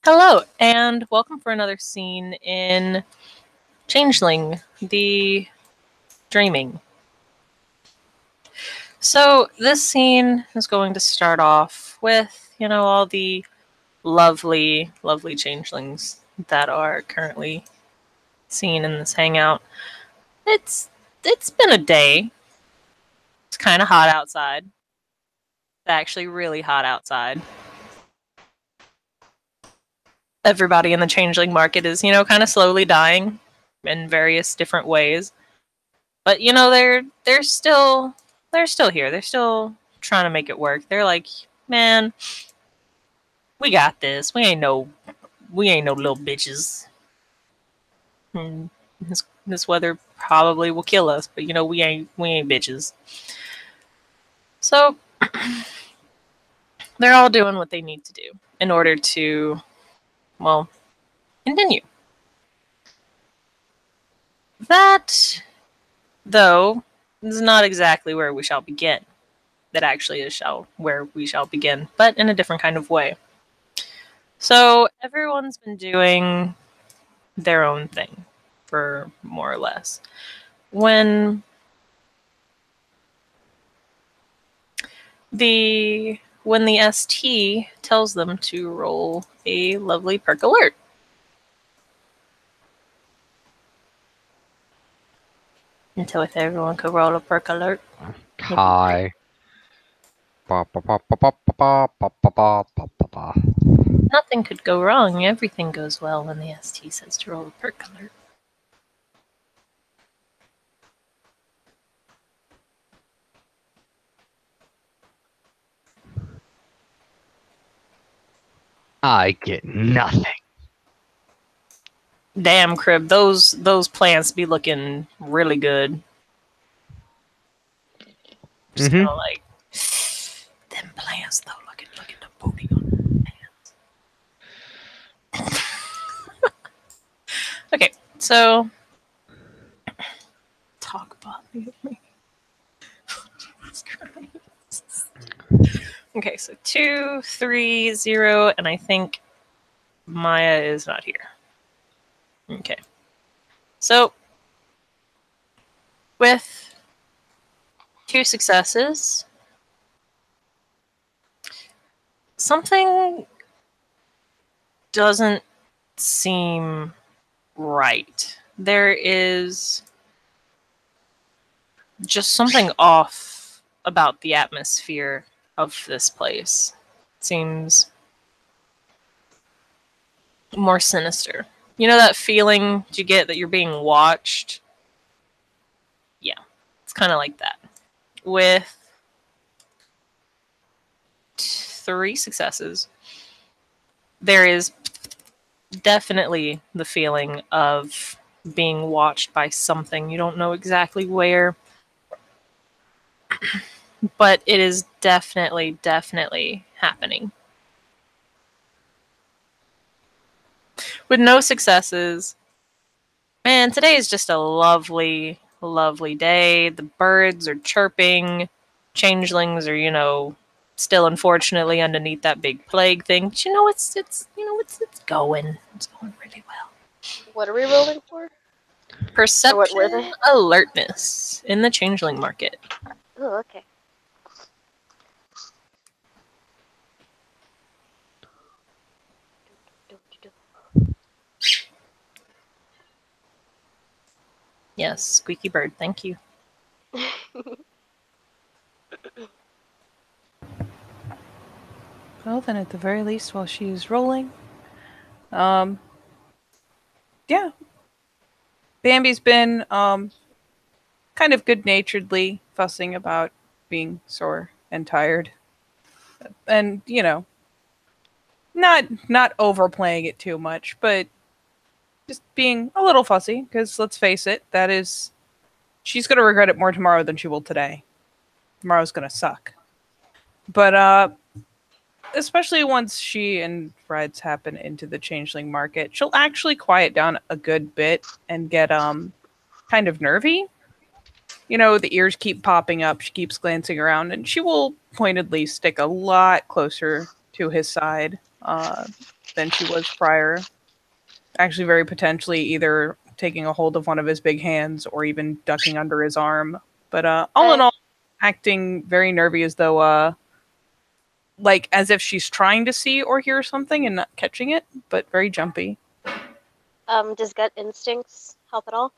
Hello, and welcome for another scene in Changeling, the Dreaming. So, this scene is going to start off with, all the lovely, lovely changelings that are currently seen in this hangout. It's been a day. It's kind of hot outside. It's actually really hot outside. Everybody in the changeling market is, kind of slowly dying in various different ways. But they're still here. They're still trying to make it work. They're like, man, we got this. We ain't no little bitches. This weather probably will kill us, but we ain't bitches. So they're all doing what they need to do in order to, well, continue. That, though, is not exactly where we shall begin. That actually is where we shall begin, but in a different kind of way. So everyone's been doing their own thing for more or less. When the ST tells them to roll a lovely perk alert. Until if everyone could roll a perk alert. Hi. Nothing could go wrong. Everything goes well when the ST says to roll a perk alert. I get nothing. Damn, Crib, those plants be looking really good. Just kind of like them plants though. Look at the booty on the plants. Okay, so talk about me. Okay, so 2, 3, 0, and I think Maya is not here. Okay. So with 2 successes, something doesn't seem right. There is just something off about the atmosphere of this place. It seems more sinister. You know that feeling you get that you're being watched? Yeah, it's kind of like that. With 3 successes, there is definitely the feeling of being watched by something. You don't know exactly where, but it is definitely happening. With no successes, man, today is just a lovely, lovely day. The birds are chirping. Changelings are, still unfortunately underneath that big plague thing. But it's going. It's going really well. What are we rolling for? Perception, what were they? alertness in the changeling market. Oh, okay. Yes, squeaky bird, thank you. Well, then at the very least, while she's rolling, yeah. Bambi's been kind of good-naturedly fussing about being sore and tired. And, not overplaying it too much, but just being a little fussy, because let's face it, she's going to regret it more tomorrow than she will today. Tomorrow's going to suck. But, especially once she and Reds happen into the changeling market, she'll actually quiet down a good bit and get kind of nervy. The ears keep popping up, she keeps glancing around, and she will pointedly stick a lot closer to his side than she was prior. Actually, very potentially either taking a hold of one of his big hands or even ducking under his arm. But all in all, acting very nervy as though, like as if she's trying to see or hear something and not catching it, but very jumpy. Does gut instincts help at all?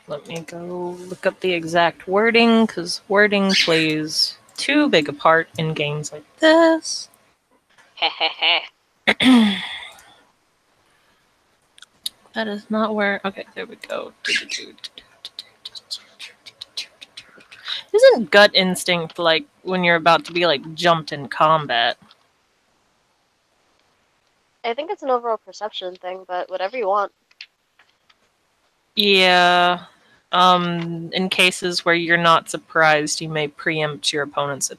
Let me go look up the exact wording, because wording plays too big a part in games like this. That is not where... Okay, there we go. Isn't gut instinct like when you're about to be like jumped in combat? I think it's an overall perception thing, but whatever you want. Yeah. In cases where you're not surprised, you may preempt your opponent's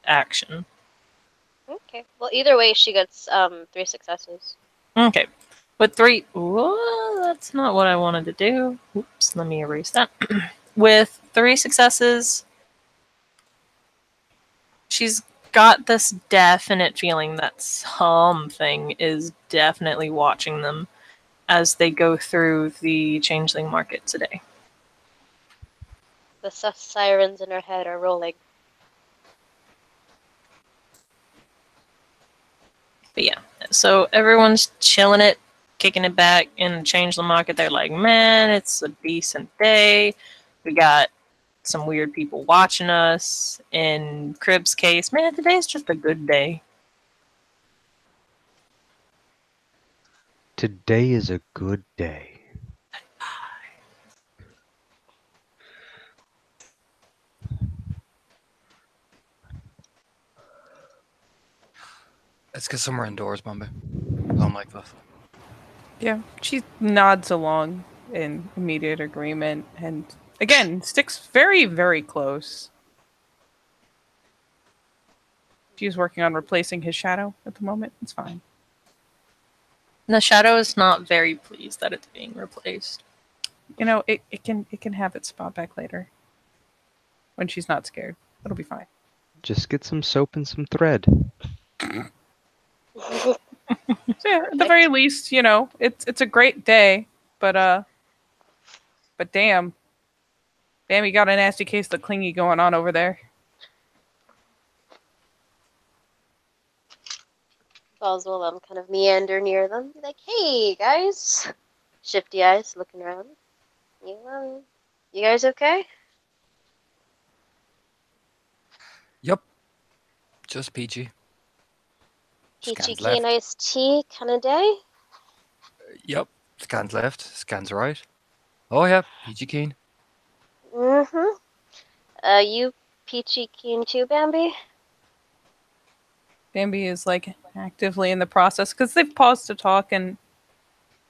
action. Okay. Well, either way, she gets 3 successes. Okay. With 3... Whoa, that's not what I wanted to do. Oops, let me erase that. With 3 successes, she's got this definite feeling that something is definitely watching them as they go through the changeling market today. The sirens in her head are rolling. But yeah, so everyone's chilling it, kicking it back in the changeling market. They're like, man, it's a decent day. We got some weird people watching us. In Crib's case, man, today's just a good day. Today is a good day. Let's get somewhere indoors, Bambi. Don't like this. Yeah, she nods along in immediate agreement and again sticks very, very close. She's working on replacing his shadow at the moment. It's fine. The shadow is not very pleased that it's being replaced. You know, it can have its spot back later. When she's not scared. It'll be fine. Just get some soap and some thread. So yeah, at the very least, you know, it's a great day, but damn, you got a nasty case of clingy going on over there. Balls will kind of meander near them. Be like, hey guys. Shifty eyes looking around. You guys okay? Yep. Just peachy. Peachy Scans key and left. iced tea kind of day? Yep. Scans left. Scans right. Oh, yeah. Peachy keen. Mm-hmm. You peachy keen too, Bambi? Bambi is like actively in the process because they've paused to talk and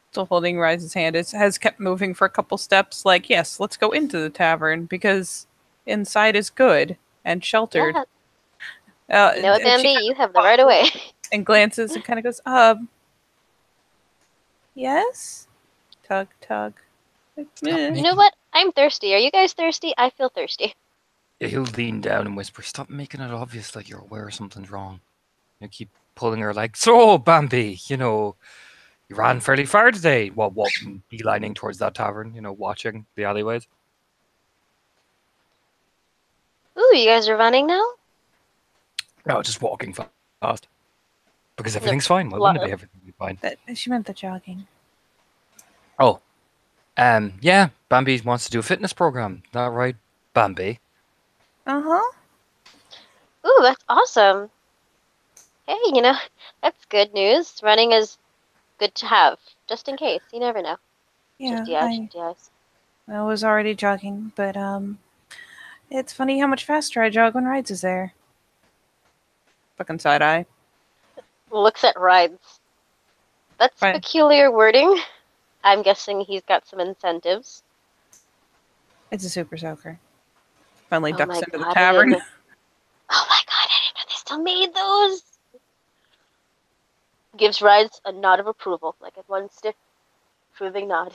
still holding Rise's hand. It has kept moving for a couple steps. Like, yes, let's go into the tavern because inside is good and sheltered. Yeah. You know what, Bambi? You have the right of way. And glances and kind of goes, yes? Tug, tug. Like, You know what? I'm thirsty. Are you guys thirsty? I feel thirsty. Yeah, he'll lean down and whisper, stop making it obvious like you're aware something's wrong. You keep pulling her like, so, Bambi, you ran fairly far today. What, beelining towards that tavern, watching the alleyways. Ooh, you guys are running now? No, just walking fast. Because everything's fine. Why wouldn't it be everything be fine? She meant the jogging. Oh. Yeah, Bambi wants to do a fitness program. Is that right, Bambi? Uh-huh. Ooh, that's awesome. Hey, that's good news. Running is good to have, just in case. You never know. Yeah, Shifty eyes. I was already jogging, but it's funny how much faster I jog when Rides is there. Fucking side eye. Looks at Rides. That's Right. peculiar wording. I'm guessing he's got some incentives. It's a super soaker. Finally Oh ducks my into the God, tavern. Oh my god, I didn't know they still made those! Gives Rides a nod of approval, like a one stiff, approving nod.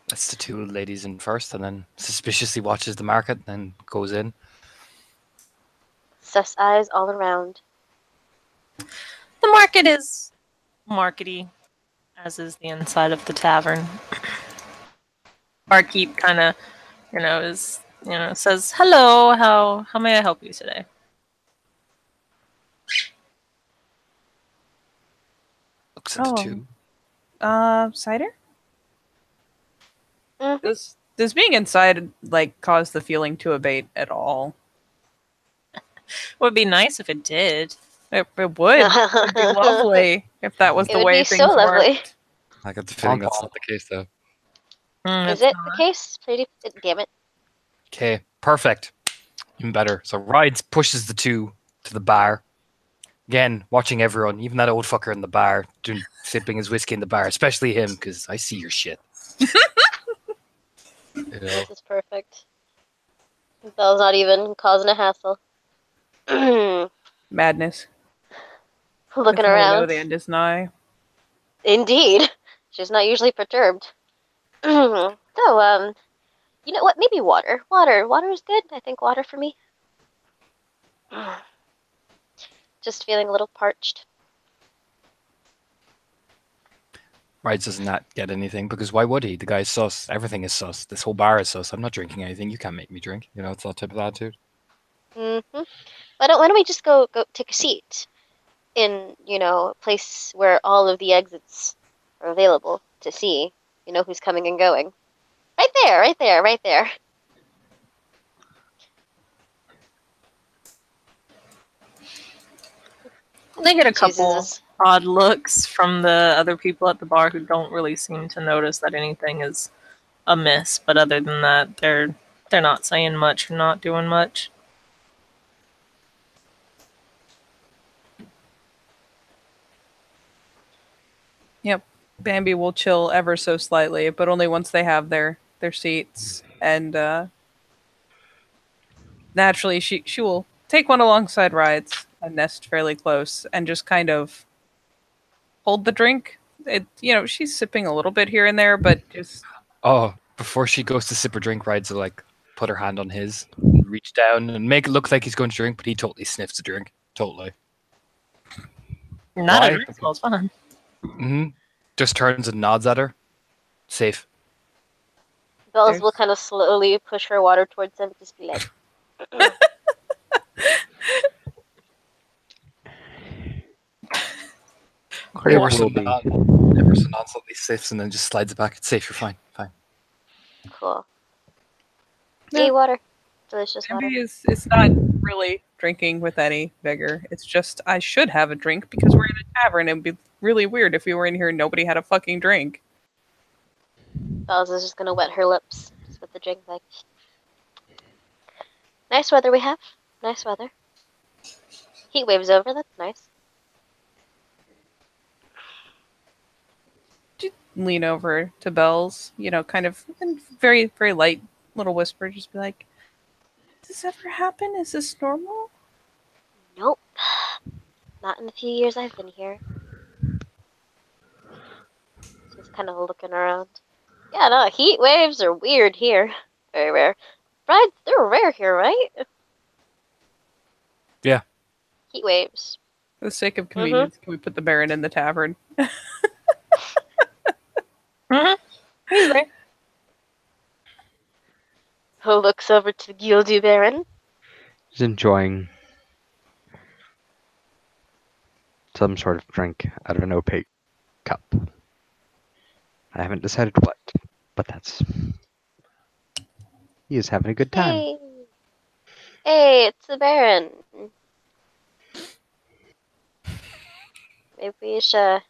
That's the two ladies in first, and then suspiciously watches the market, then goes in. sus eyes all around. The market is markety, as is the inside of the tavern. Barkeep kind of, says, "Hello, how may I help you today?" Looks at the Oh. two. Cider? Mhm. Does being inside cause the feeling to abate at all? Would be nice if it did. It would. It'd be lovely if that was It the would way be things so lovely. worked. I got the feeling that's Pom-pom. not the case, though. Is It's it not. the case? Pretty. Damn it. Okay, perfect. Even better. So Rides pushes the two to the bar. Again, watching everyone, even that old fucker in the bar, sipping his whiskey in the bar, especially him, because I see your shit. You know? This is perfect. Belle's not even causing a hassle. Madness. Looking If only know around. the end is nigh. Indeed. She's not usually perturbed. So, you know what? Maybe water. Water is good. I think water for me. Just feeling a little parched. Rides does not get anything, because why would he? The guy's sus. Everything is sus. This whole bar is sus. I'm not drinking anything. You can't make me drink. You know, it's that type of attitude. Why don't we just go take a seat in, a place where all of the exits are available to see, who's coming and going. Right there, right there, right there. They get a couple Jesus. odd looks from the other people at the bar who don't really seem to notice that anything is amiss. But other than that, they're not saying much or not doing much. Yep. Bambi will chill ever so slightly, but only once they have their seats. And naturally, she will take one alongside Rides and nest fairly close and just kind of hold the drink. She's sipping a little bit here and there, but just Oh, before she goes to sip her drink, Rides will put her hand on his, reach down, and make it look like he's going to drink, but he totally sniffs the drink. Totally. Not Why? a drink smells fun. Just turns and nods at her. Safe. Bells will kind of slowly push her water towards him, just be like. Ever so nonchalantly sips and then just slides it back. It's safe. You're fine. Fine. Cool. Yeah. Yay, water. Delicious water. Bambi it's not really drinking with any vigor. It's just I should have a drink because we're in a tavern. It'd be really weird if we were in here and nobody had a fucking drink. Bells is just gonna wet her lips just with the drink, like. Nice weather we have. Nice weather. Heat waves over. That's nice. Just lean over to Bells, kind of in very, very light little whisper, just be like, "Does this ever happen? Is this normal?" Nope. Not in the few years I've been here. She's kind of looking around. Yeah, no, heat waves are weird here. Very rare. Brides, they're rare here, right? Yeah. Heat waves. For the sake of convenience, can we put the Baron in the tavern? He's there. Who looks over to Gildu Baron? He's enjoying some sort of drink out of an opaque cup. I haven't decided what, but that's... He is having a good time. Hey! Hey, it's the Baron. Maybe we should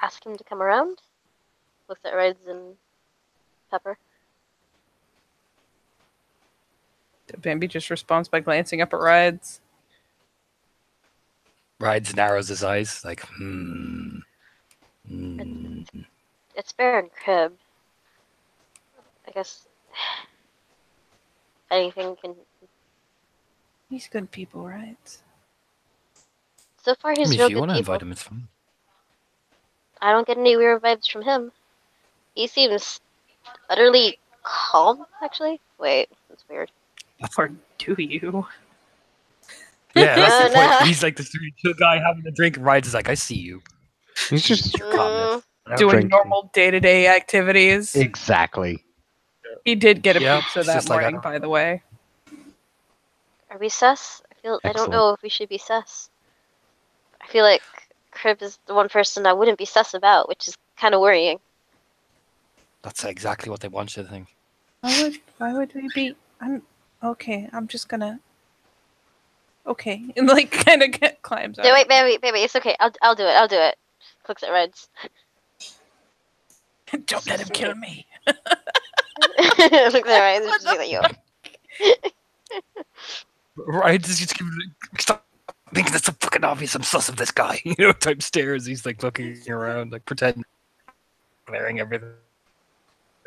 ask him to come around? Looks at Reds and Pepper. Bambi just responds by glancing up at Rides. Rides narrows his eyes, like, It's Baron Crib. I guess anything can. He's good people, right? So far, he's if real you good want to people. invite him, it's fine. I don't get any weird vibes from him. He seems utterly calm, actually. Wait, that's weird. Or do you? Yeah, that's Oh, the point. no. He's like the street chill guy having a drink, and Rides is like, I see you. He's just Your calmness. Doing Drinking. normal day-to-day activities. exactly. He did get a Yeah, pizza it's that just like, I morning, don't- by the way. Are we sus? I don't Excellent. know if we should be sus. I feel like Crib is the one person I wouldn't be sus about, which is kind of worrying. That's exactly what they want you to think. Why would we be? Okay. I'm just gonna. Okay, and like kind of climbs out. No, wait, baby, it's okay. I'll do it. I'll do it. Looks at Reds. Don't let him kill me. Looks at Reds. Just like yo. Rides is just stop thinking that's so fucking obvious. I'm sus of this guy. You know, type stares. He's like looking around, like pretending, glaring everything.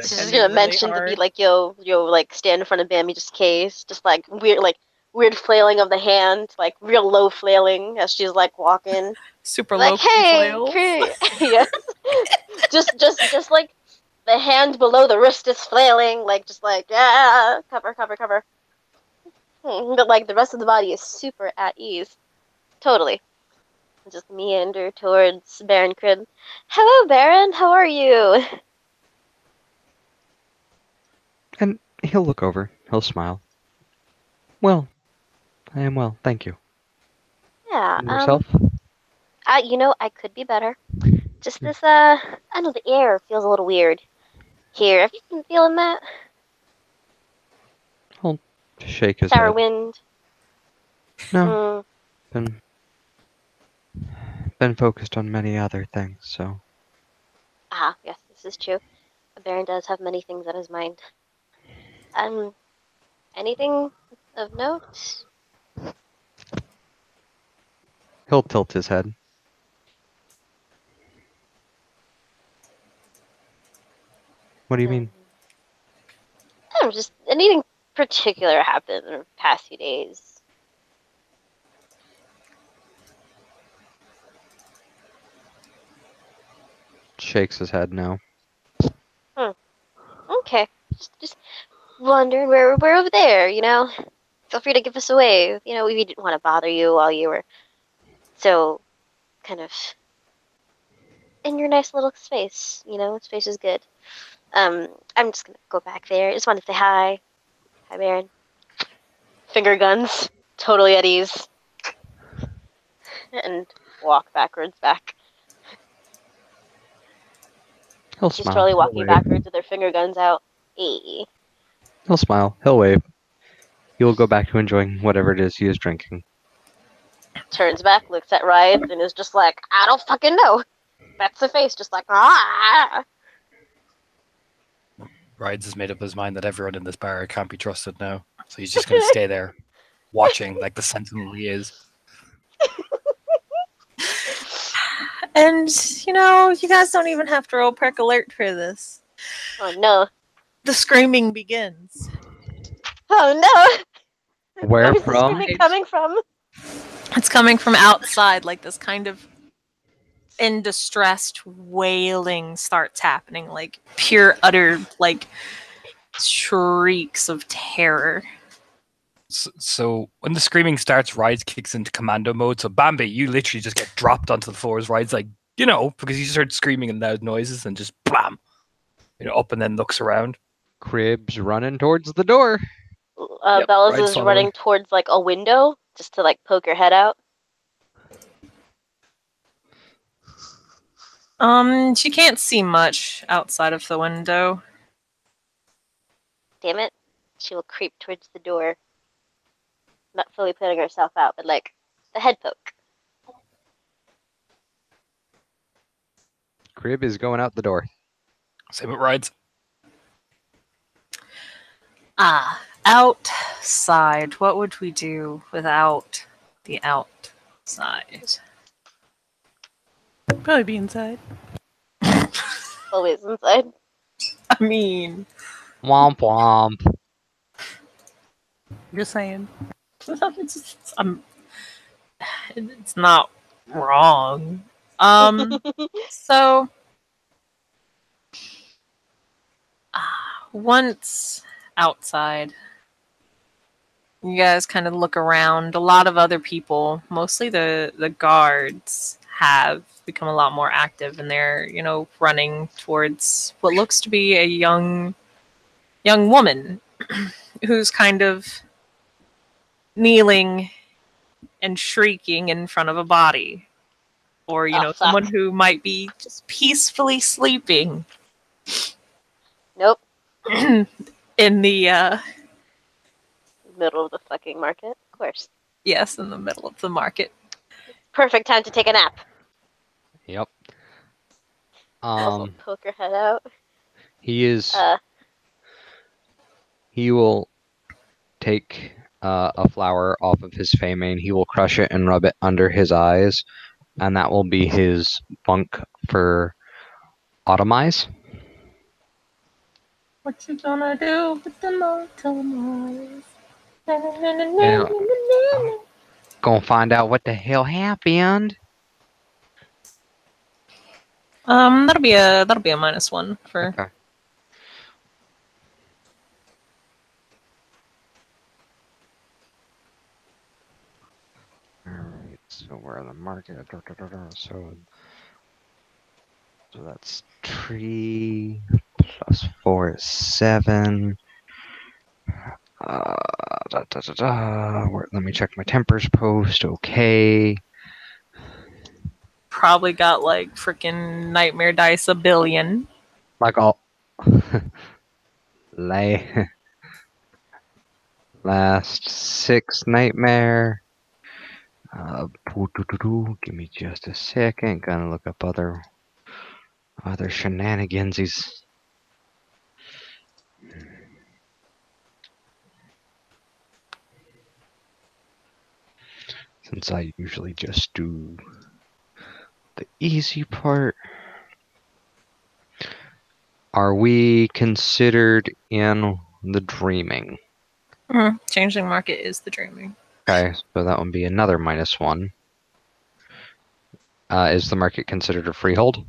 She's Pretending just gonna really mention to be hard. like, yo, like stand in front of Bambi just in case. Just like weird flailing of the hand, like real low flailing as she's like walking. Super Like, low hey, flails. yes. just like the hand below the wrist is flailing, like just like yeah, cover. But like the rest of the body is super at ease. Totally. Just meander towards Baron Crib. Hello, Baron. How are you? And he'll look over. He'll smile. Well, I am well, thank you. Yeah. And yourself? I could be better. Just this. I don't know. The air feels a little weird here. Have you been feeling that? He'll shake his Sour head. wind. No, been focused on many other things, so Yes, this is true. The Baron does have many things on his mind. Anything of note? he'll tilt his head. What do you mean? I don't know, just anything particular happened in the past few days. Shakes his head no. Okay, just wondering where we're over there. Feel free to give us a wave. We didn't want to bother you while you were so kind of in your nice little space. Space is good. I'm just gonna go back there. Just want to say hi. Hi, Baron. Finger guns, totally at ease, and walk backwards back. He'll She's smile. totally He'll walking wave. backwards with her finger guns out. Eee. He'll smile. He'll wave. He will go back to enjoying whatever it is he is drinking. Turns back, looks at Rides, and is just like, I don't fucking know. That's the face, just like, ah. Rides has made up his mind that everyone in this bar can't be trusted now, so he's just going to stay there, watching like the sentinel he is. And, you guys don't even have to roll perk alert for this. Oh no. The screaming begins. Oh no. Where Where's the from? screaming coming from? It's coming from outside, like this kind of in distressed wailing starts happening, like pure, utter, like shrieks of terror. So when the screaming starts, Rides kicks into commando mode. So Bambi, you literally just get dropped onto the floor as Rides like, because you just heard screaming and loud noises and just blam, up and then looks around. Crib's running towards the door. Yep, Bella's Rides is following. running towards like a window just to like poke her head out. She can't see much outside of the window. Damn it. She will creep towards the door. Not fully putting herself out, but like the head poke. Crib is going out the door. Same with Rides. Outside. What would we do without the outside? Probably be inside. Always inside. I mean, Womp womp. Just saying. it's not wrong. So once outside, You guys kind of look around. A lot of other people, mostly the guards, have become a lot more active, and they're running towards what looks to be a young woman who's kind of kneeling and shrieking in front of a body, or Oh, fuck. someone who might be just peacefully sleeping Nope. in the Middle of the fucking market, of course. yes, in the middle of the market. Perfect time to take a nap. Yep. Also poke her head out. He will take a flower off of his Feymane. He will crush it and rub it under his eyes, and that will be his bunk for Autumn-Eyes. What you gonna do with the autumn Yeah. Gonna find out what the hell happened. That'll be a -1 for. Okay. Alright, so we're in the market. So that's 3 plus 4 is 7. Let me check my tempers post. Okay. Probably got like freaking nightmare dice a billion. Like all. Last 6 nightmare. Give me just a second. Gonna look up other shenanigansies. Since I usually just do the easy part. Are we considered in the dreaming? Changeling market is the dreaming. Okay, so that would be another -1. Is the market considered a freehold?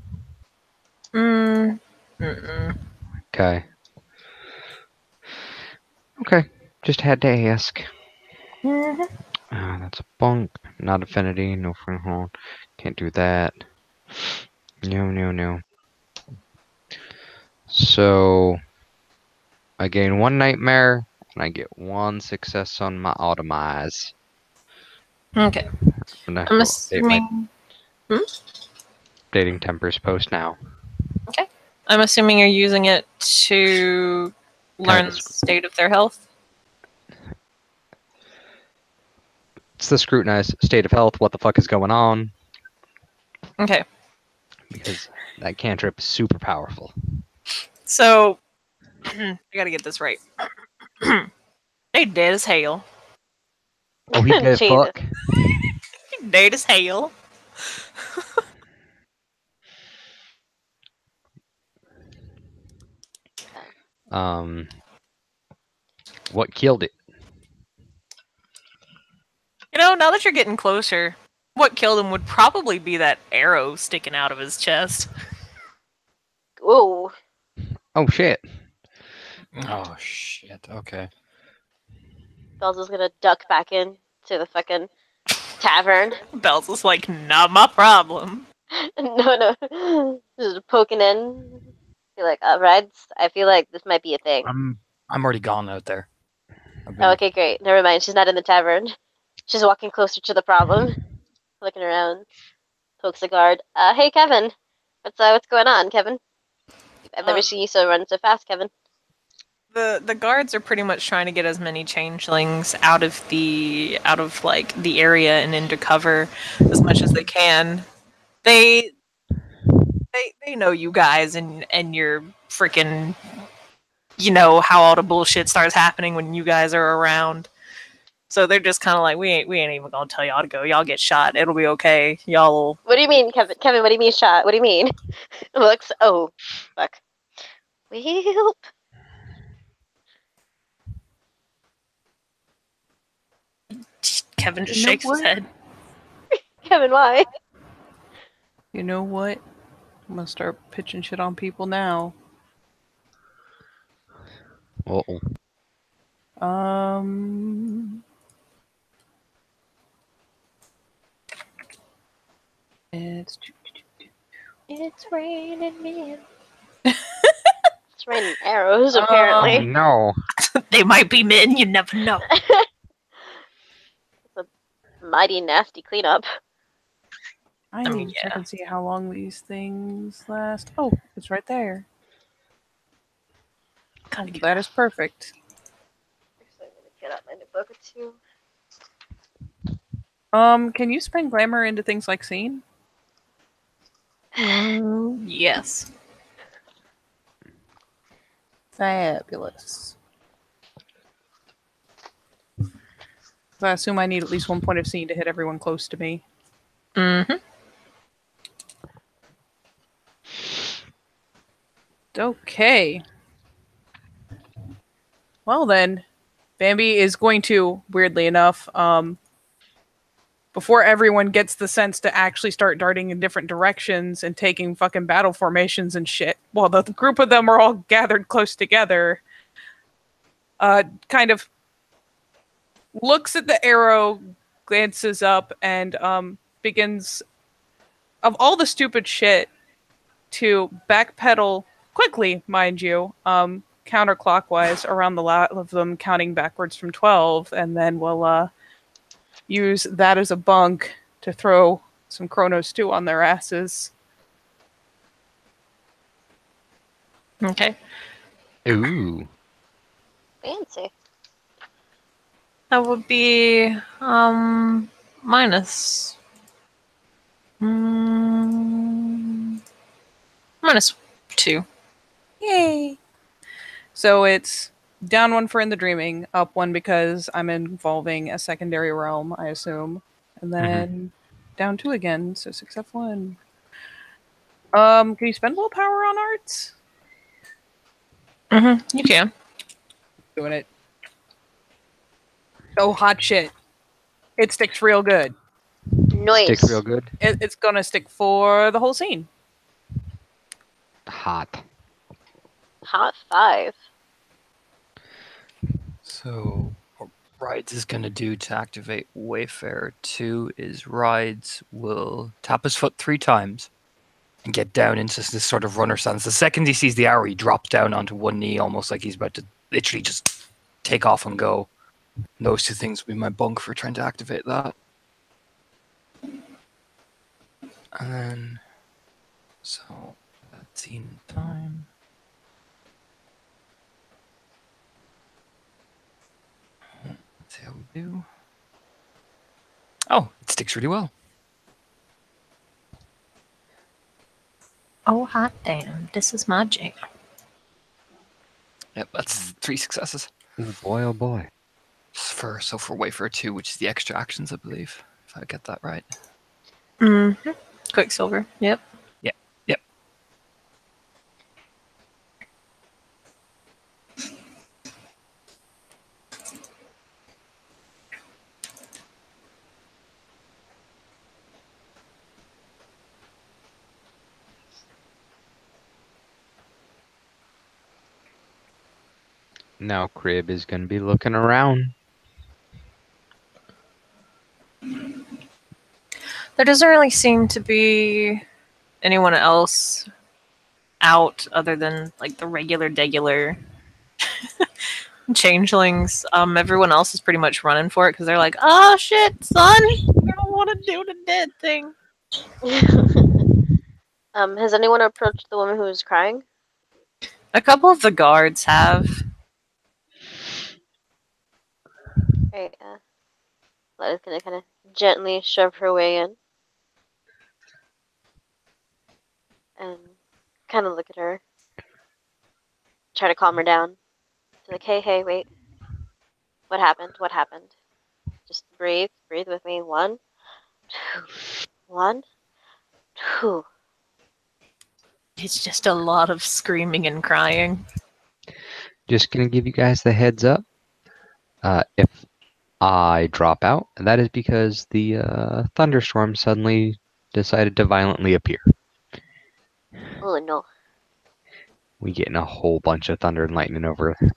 Okay. Okay, just had to ask. That's a bunk, not affinity, no freehold. Can't do that. No. So, I gain 1 nightmare, and I get 1 success on my Autumn-Eyes. Okay. I'm assuming. Updating tempers post now. Okay. I'm assuming you're using it to learn the state of their health. It's the scrutinized state of health. What the fuck is going on? Okay. Because that cantrip is super powerful. So, I gotta get this right. They dead as hell. Oh, he dead Jesus. fuck. Dead as hell. What killed it? Now that you're getting closer, what killed him would probably be that arrow sticking out of his chest. Whoa. Oh shit. Oh shit. Okay. Bells is gonna duck back in to the fucking tavern. Bells is like, not my problem. No. Just poking in. Be like, Reds, I feel like this might be a thing. I'm already gone out there. Oh, okay, great. Never mind. She's not in the tavern. She's walking closer to the problem. Looking around. Pokes the guard. Hey, Kevin. What's going on, Kevin? I've never seen you run so fast, Kevin. The guards are pretty much trying to get as many changelings out of the area and into cover as much as they can. They know you guys and your freaking how all the bullshit starts happening when you guys are around. So they're just kind of like, we ain't even gonna tell y'all to go. Y'all get shot. It'll be okay. Y'all. What do you mean, Kevin? Kevin, what do you mean shot? What do you mean? Looks. Oh, fuck. Well. Kevin just shakes his head. Kevin, why? You know what? I'm gonna start pitching shit on people now. Uh-oh. It's It's raining men. It's raining arrows, Oh apparently. no! They might be men, you never know. It's a mighty nasty cleanup. I I need mean, to check yeah. and see how long these things last. Oh, it's right there. Gotta get That is perfect. Actually, I'm gonna get out my notebook or two. Can you spend glamour into things like scene? yes. Fabulous. So I assume I need at least 1 point of scene to hit everyone close to me. Mm-hmm. Okay. Well then, Bambi is going to, weirdly enough, before everyone gets the sense to actually start darting in different directions and taking fucking battle formations and shit, while the group of them are all gathered close together, kind of looks at the arrow, glances up, and begins, of all the stupid shit, to backpedal quickly, mind you, counterclockwise around the lot of them, counting backwards from 12, and then we'll use that as a bunk to throw some Chronos 2 on their asses. Okay. Ooh. Fancy. That would be minus -2. Yay! So it's down 1 for In the Dreaming, up 1 because I'm involving a secondary realm, I assume, and then down 2 again, so 6F1. Can you spend willpower on arts? You can. Doing it. Oh, hot shit. It sticks real good. Nice. Sticks real good. It's gonna stick for the whole scene. Hot. Hot 5. So, what Rides is going to do to activate Wayfarer 2 is Rides will tap his foot 3 times and get down into this sort of runner stance. The second he sees the arrow, he drops down onto one knee, almost like he's about to literally just take off and go. And those 2 things will be my bunk for trying to activate that. And then, so, that's scene time. Let's see how we do. Oh, it sticks really well. Oh, hot damn. This is my jam. Yep, that's 3 successes. Ooh, boy, oh boy. For Wayfarer 2, which is the extra actions, I believe, if I get that right. Mm-hmm. Quicksilver. Yep. Yep. Now Crib is going to be looking around. There doesn't really seem to be anyone else out other than like the regular changelings. Everyone else is pretty much running for it because they're like, "Oh shit, son, we don't want to do the dead thing." Has anyone approached the woman who was crying? A couple of the guards have. Right, Letta's gonna kind of gently shove her way in. And kind of look at her. Try to calm her down. She's like, hey, wait. What happened? What happened? Just breathe. Breathe with me. 1, 2. 1, 2. It's just a lot of screaming and crying. Just going to give you guys the heads up. If I drop out, that is because the thunderstorm suddenly decided to violently appear. Oh no. We getting a whole bunch of thunder and lightning over Okay.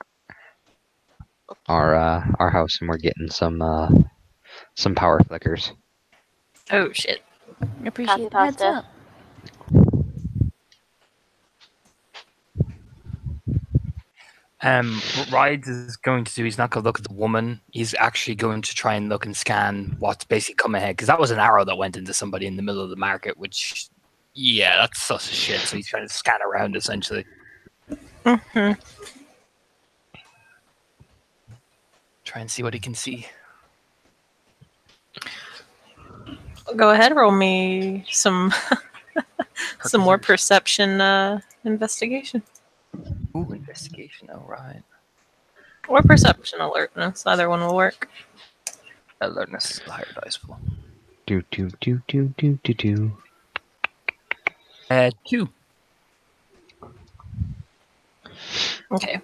our house, and we're getting some power flickers. Oh shit. Appreciate Copy the heads pasta. up. What Rides is going to do, he's not going to look at the woman. He's actually going to try and look and scan what's basically come ahead. Because that was an arrow that went into somebody in the middle of the market, which, yeah, that's sus as shit. So he's trying to scan around, essentially. Mm-hmm. Try and see what he can see. Go ahead, roll me some some more perception investigation. Ooh, investigation. All right. Or perception alertness. Either one will work. Alertness is the higher dice pool. Do. 2. Okay.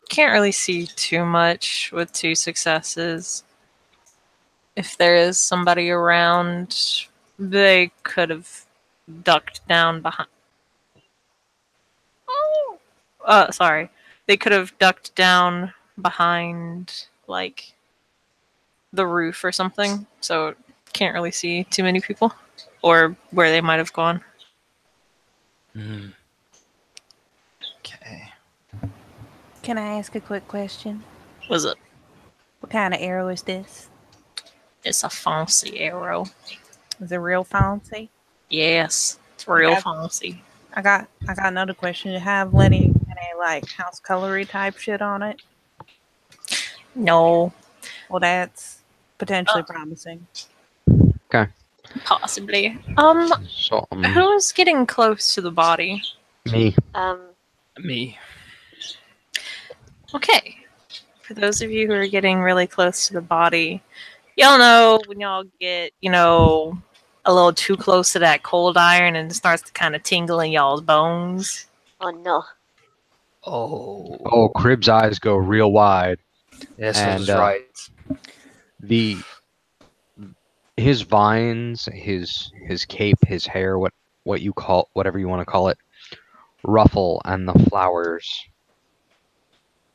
Can't really see too much with 2 successes. If there is somebody around, they could have ducked down behind. Oh, sorry. They could have ducked down behind, like, the roof or something. So can't really see too many people, or where they might have gone. Okay. Can I ask a quick question? Was it? What kind of arrow is this? It's a fancy arrow. Is it real fancy? Yes, it's real got- fancy. I got another question. You have any like house colory type shit on it? No, Well, that's potentially promising. possibly. So, Who's getting close to the body? me. Me. Okay. For those of you who are getting really close to the body, y'all know when y'all get, a little too close to that cold iron and it starts to kind of tingle in y'all's bones. Oh no. Oh, Crib's eyes go real wide. Yes, and that's right. His vines, his cape, his hair, whatever you want to call it, ruffle, and the flowers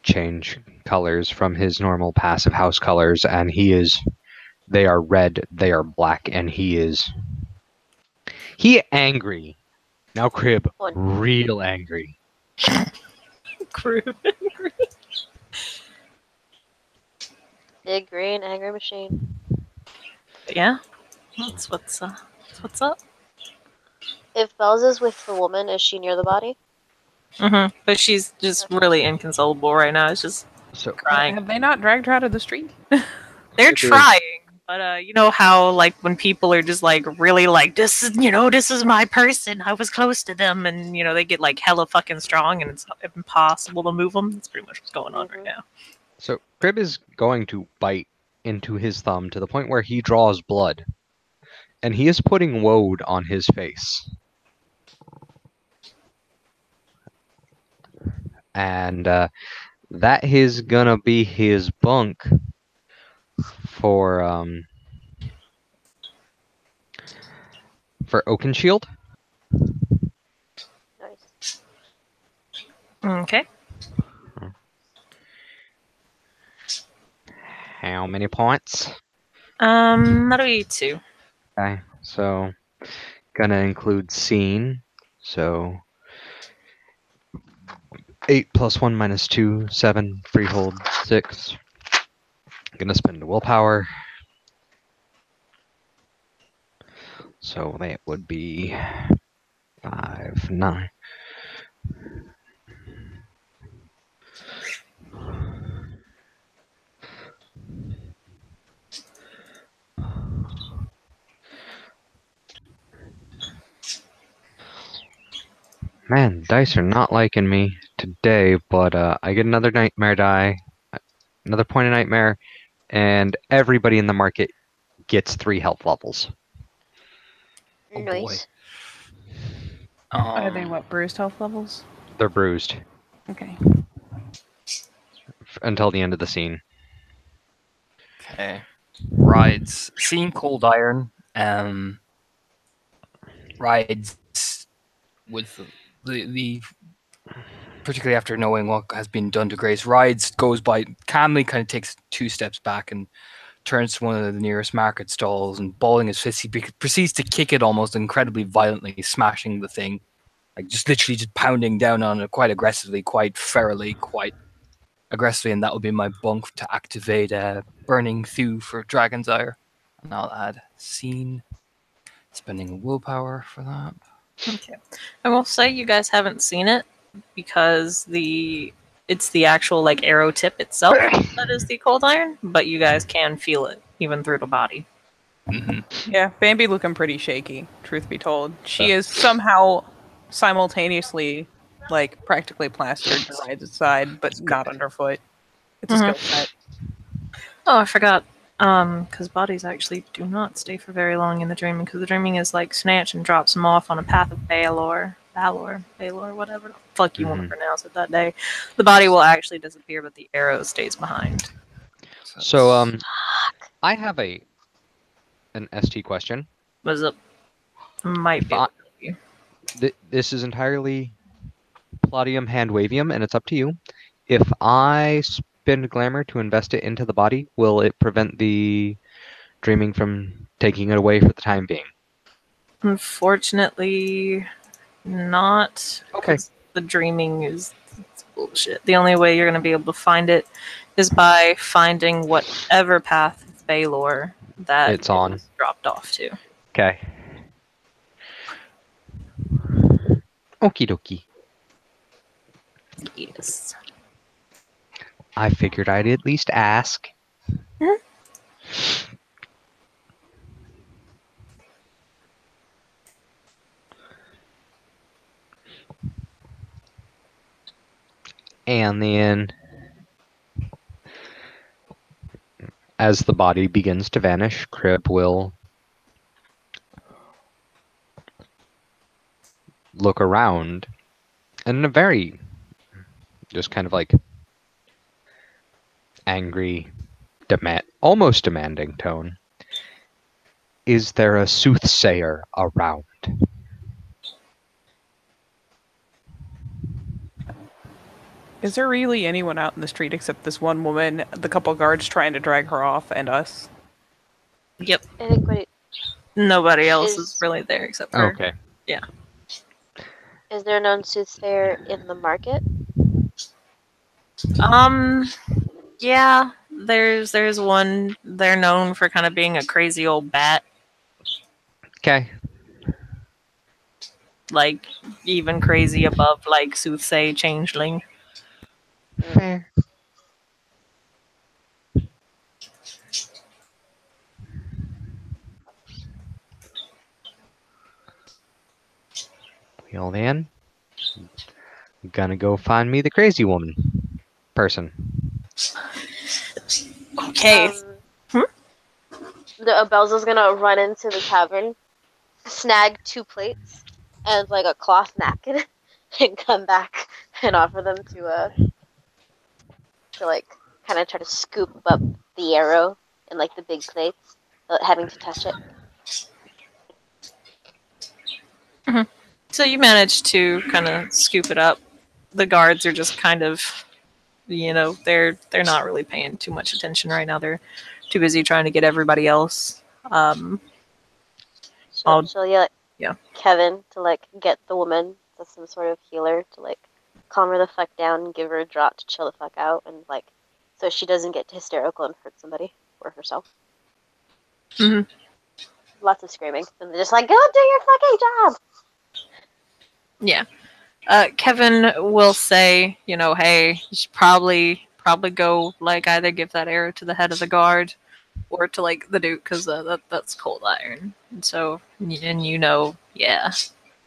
change colors from his normal passive house colors, and they are red, they are black, and he angry. Now Crib, Oh, real angry. Crew. big green angry machine. Yeah, that's what's up. If Bells is with the woman, is she near the body? Mm-hmm. But she's just really inconsolable right now. It's just So crying. Have they not dragged her out of the street? They're Crib is- trying, but you know how like when people are just like really like this is my person. I was close to them, and they get like hella fucking strong, and it's impossible to move them. That's pretty much what's going on right now. So Crib is going to bite into his thumb to the point where he draws blood. And he is putting woad on his face. And that is gonna be his bunk for Oakenshield. Nice. Okay. How many points? That'll be 2. Okay, so gonna include scene. So 8 plus 1 minus 2, 7, freehold 6. Gonna spend willpower. So that would be 5, 9. Man, dice are not liking me today, but I get another nightmare die, another point of nightmare, and everybody in the market gets 3 health levels. Oh, Nice. Are they what, bruised health levels? They're bruised Okay. until the end of the scene. Okay. Rides. Seeing cold iron. Rides with the particularly after knowing what has been done to Grace. Rides goes by calmly, kind of takes 2 steps back and turns to one of the nearest market stalls and balling his fist, he proceeds to kick it almost incredibly violently, smashing the thing, like just literally just pounding down on it quite aggressively, quite ferally, quite aggressively, and that will be my bunk to activate Burning Thew for Dragon's Ire. And I'll add Scene, spending willpower for that. Okay. I will say you guys haven't seen it because it's the actual like arrow tip itself that is the cold iron, but you guys can feel it even through the body. Mm-hmm. Yeah, Bambi looking pretty shaky, truth be told. She is somehow simultaneously, like, practically plastered to right side, but not underfoot. It's a skill set. Oh, I forgot. Because bodies actually do not stay for very long in the dreaming, because the dreaming is like snatch and drops them off on a path of Balor, whatever the fuck you want to pronounce it that day. The body will actually disappear, but the arrow stays behind. So, I have an ST question. Was it? Might be. This is entirely Plaudium hand wavium, and it's up to you. If I spend glamour to invest it into the body, will it prevent the dreaming from taking it away for the time being? Unfortunately, not. Okay. The dreaming is bullshit. The only way you're going to be able to find it is by finding whatever path of Balor that it's on. was dropped off to. Okay. Okie dokie. Yes. I figured I'd at least ask. And then, as the body begins to vanish, Crib will look around and in a very, just kind of like, angry, almost demanding tone. Is there a soothsayer around? Is there really anyone out in the street except this one woman, the couple guards trying to drag her off, and us? Yep. I think Nobody else is really there except for. Okay. Yeah. Is there a known soothsayer in the market? Yeah. There's one. They're known for kind of being a crazy old bat. Okay. Like even crazy above like soothsay changeling. Fair. Well then, I'm gonna go find me the crazy woman person. Okay. The Belza's gonna run into the tavern, snag 2 plates and like a cloth napkin, and come back and offer them to like kind of try to scoop up the arrow in like the big plates, having to touch it. So you manage to kind of scoop it up. The guards are just kind of, they're not really paying too much attention right now. They're too busy trying to get everybody else. She'll yell yeah. at Kevin to like get the woman to some sort of healer to like calm her the fuck down and give her a draught to chill the fuck out, and like so she doesn't get hysterical and hurt somebody or herself. Mm-hmm. Lots of screaming, and they're just like, "Go do your fucking job." Yeah. Kevin will say, hey, you should probably go like either give that arrow to the head of the guard or to like the Duke, because that's cold iron. And so, and yeah.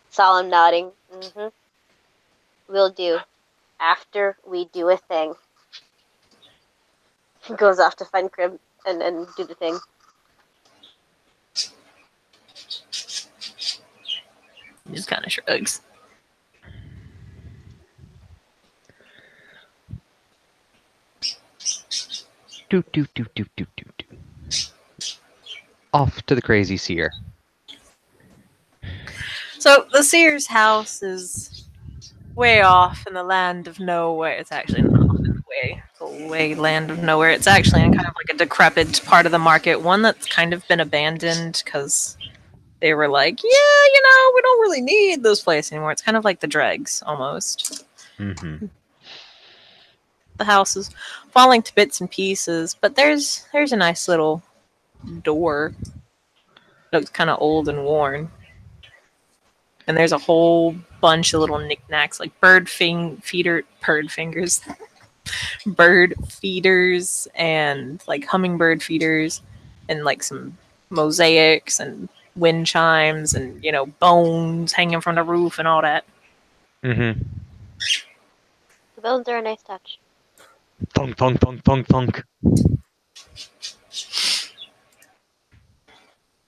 Solemn nodding. Mm-hmm. Will do. After we do a thing. Goes off to find Crib and do the thing. He just kind of shrugs. Do. Off to the crazy seer. So the seer's house is way off in the land of nowhere. It's actually not way away land of nowhere. It's actually in kind of like a decrepit part of the market, one that's kind of been abandoned because they were like, yeah, we don't really need this place anymore. It's kind of like the dregs almost. Mm-hmm. The house is falling to bits and pieces, but there's a nice little door. Looks kind of old and worn. And there's a whole bunch of little knickknacks like bird fingers, bird feeders, and like hummingbird feeders, and like some mosaics and wind chimes, and bones hanging from the roof and all that. Mm-hmm. The bones are a nice touch. Thunk, thunk, thunk, thunk, thunk.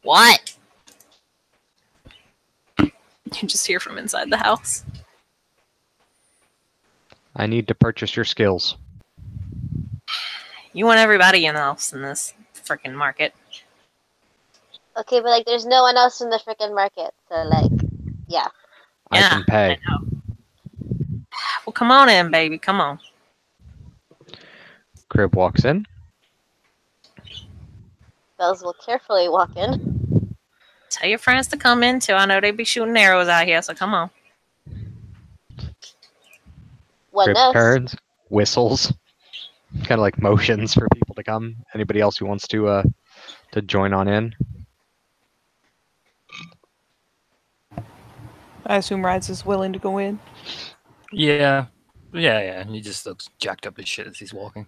What? You just hear from inside the house. I need to purchase your skills. You want everybody else in this freaking market. Okay, but like, there's no one else in the freaking market, so like, yeah. I Yeah, can pay. Well, come on in, baby. Come on. Crib walks in. Bells will carefully walk in. Tell your friends to come in too. I know they be shooting arrows out here, so come on. One Crib knows. turns, whistles, kind of like motions for people to come. Anybody else who wants to join on in? I assume Rides is willing to go in. Yeah. Yeah. He just looks jacked up as shit as he's walking.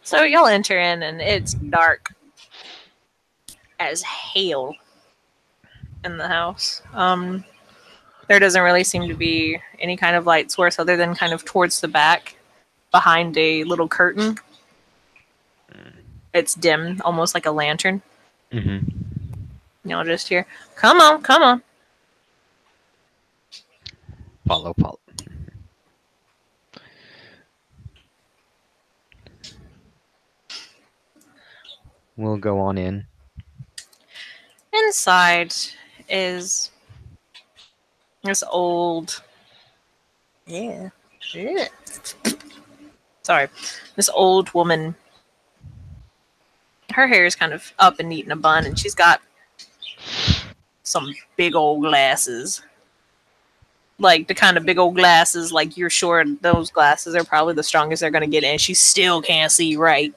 So y'all enter in, and it's dark as hell in the house. There doesn't really seem to be any kind of light source other than kind of towards the back, behind a little curtain. It's dim, almost like a lantern. Mm-hmm. Y'all just hear, "Come on, come on." Follow. We'll go on in. Inside is this old, yeah. Sorry, this old woman. Her hair is kind of up and neat in a bun, and she's got some big old glasses. Like the kind of big old glasses, like you're sure those glasses are probably the strongest they're gonna get, and she still can't see right.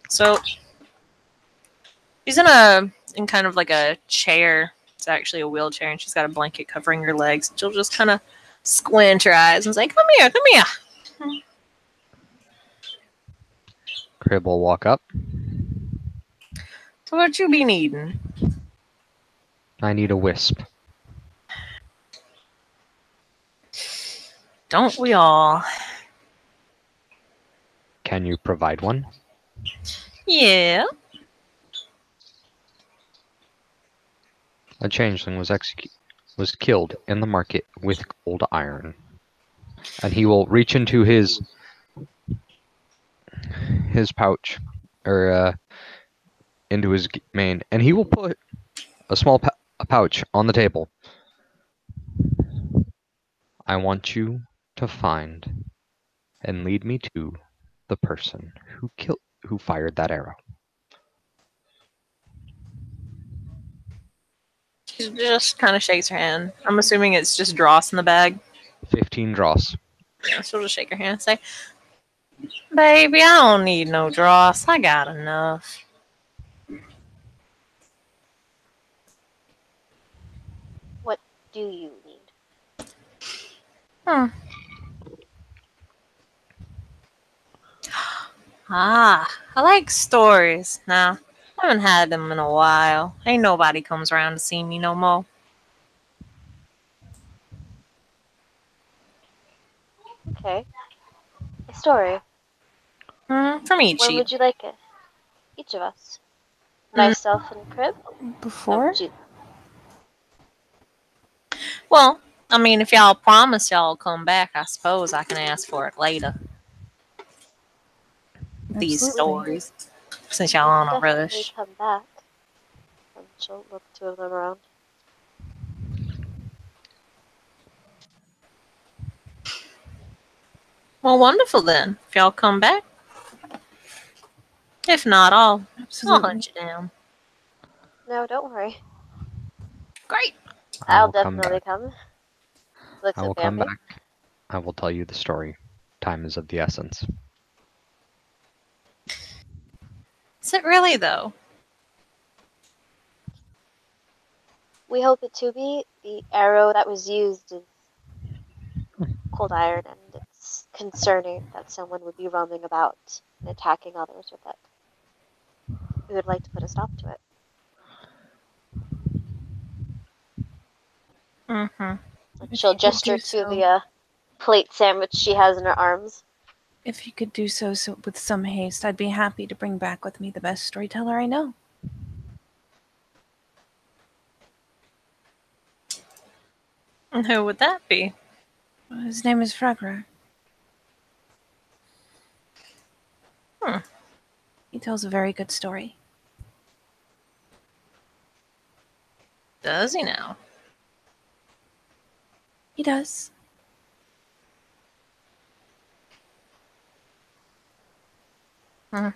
So she's in kind of like a chair. It's actually a wheelchair, and she's got a blanket covering her legs. She'll just kind of squint her eyes and say, "Come here, come here." Crib will walk up. So what you be needing? I need a wisp. Don't we all? Can you provide one? Yeah. A changeling was killed in the market with cold iron. And he will reach into his pouch, or into his mane, and he will put a small pouch on the table. I want you to find and lead me to the person who fired that arrow. She just kind of shakes her hand. I'm assuming it's just dross in the bag. 15 dross. Yeah, she'll just shake her hand and say, "Baby, I don't need no dross. I got enough." What do you need? I like stories. Now, I haven't had them in a while. Ain't nobody comes around to see me no more. Okay. A story. From each When sheet. would you like it? Each of us. Myself and Crib? How Before? would you? Well, I mean, if y'all promise y'all come back, I suppose I can ask for it later. These Absolutely. stories. Since y'all on a Definitely rush. come back. And she'll look two of them around. Well, wonderful then. If y'all come back. If not, I'll Absolutely. hunt you down. No, don't worry. Great. I I'll will come definitely back. come. Looks I at will come Bambi. back. I will tell you the story. Time is of the essence. Is it really, though? We hope it to be. The arrow that was used is cold iron, and it's concerning that someone would be roaming about and attacking others with it. We would like to put a stop to it. Mm-hmm. If She'll you could gesture do to so. the plate sandwich she has in her arms. If you could do so with some haste, I'd be happy to bring back with me the best storyteller I know. And who would that be? His name is Fragra. Hmm. He tells a very good story. Does he now? He does. But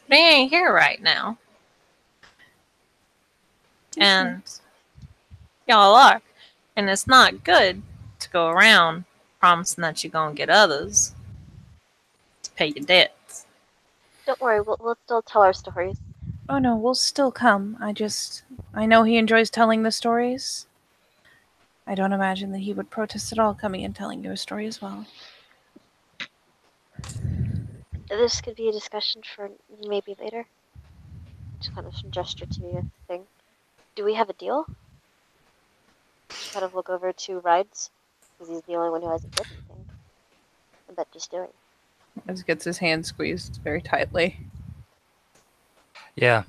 he ain't here right now. And y'all are. And it's not good to go around promising that you're gonna get others to pay your debts. Don't worry, we'll still tell our stories. Oh no, we'll still come. I know he enjoys telling the stories. I don't imagine that he would protest at all coming and telling you a story as well. This could be a discussion for maybe later. Just kind of gesture to me a thing. Do we have a deal? Just kind of look over to Rides, because he's the only one who hasn't said anything. About just doing. As gets his hand squeezed very tightly. Yeah.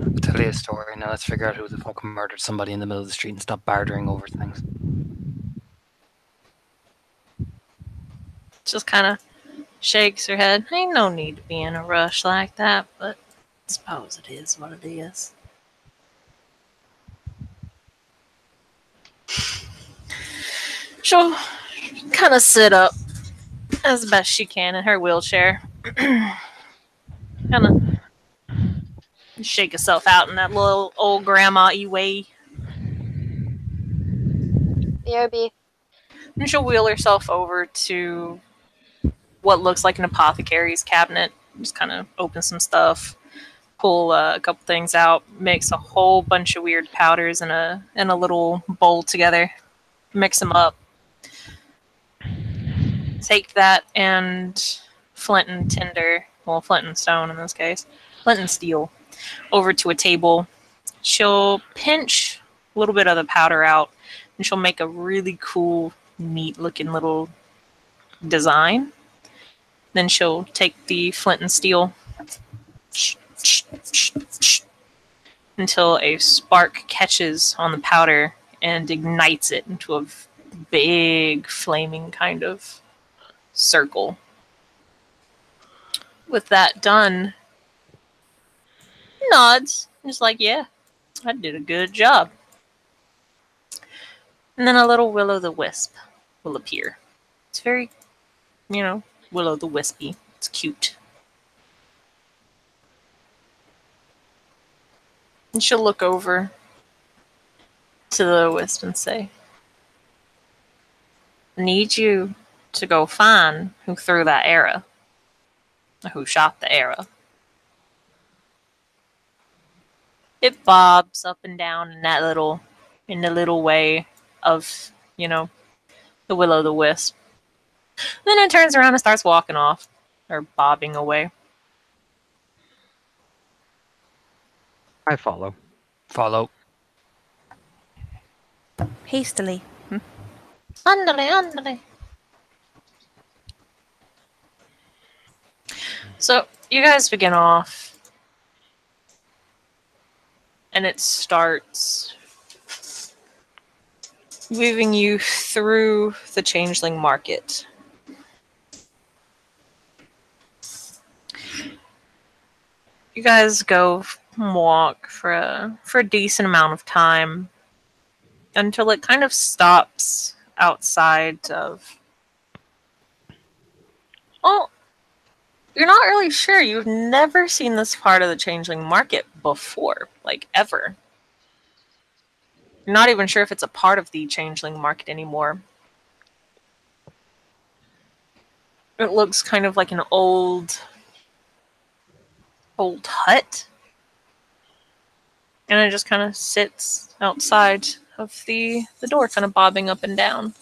I'll tell you a story. Now let's figure out who the fuck murdered somebody in the middle of the street and stop bartering over things. Just kind of shakes her head. Ain't no need to be in a rush like that, but I suppose it is what it is. She'll kind of sit up as best she can in her wheelchair. Kind of shake herself out in that little old grandma-y way. BRB. And she'll wheel herself over to what looks like an apothecary's cabinet. Just kind of open some stuff, pull a couple things out, mix a whole bunch of weird powders in a little bowl together, mix them up. Take that and flint and tinder, well, flint and stone in this case, flint and steel, over to a table. She'll pinch a little bit of the powder out, and she'll make a really cool, neat-looking little design. Then she'll take the flint and steel until a spark catches on the powder and ignites it into a big flaming kind of circle. With that done, nods. Just like, yeah, I did a good job. And then a little will-o'-the-wisp will appear. It's very, will-o'-the-wispy. It's cute. And she'll look over to the wisp and say, I need you to go find who threw that arrow. Or who shot the arrow. It bobs up and down in the little way of, the will-o'-the-wisp. Then it turns around and starts walking off. Or bobbing away. I follow. Follow. Hastily. Andale, andale. So, you guys begin off. And it starts moving you through the changeling market. You guys go walk for a decent amount of time until it kind of stops outside of You're not really sure. You've never seen this part of the changeling market before, like ever. You're not even sure if it's a part of the changeling market anymore. It looks kind of like an old hut. And it just kind of sits outside of the door, kind of bobbing up and down.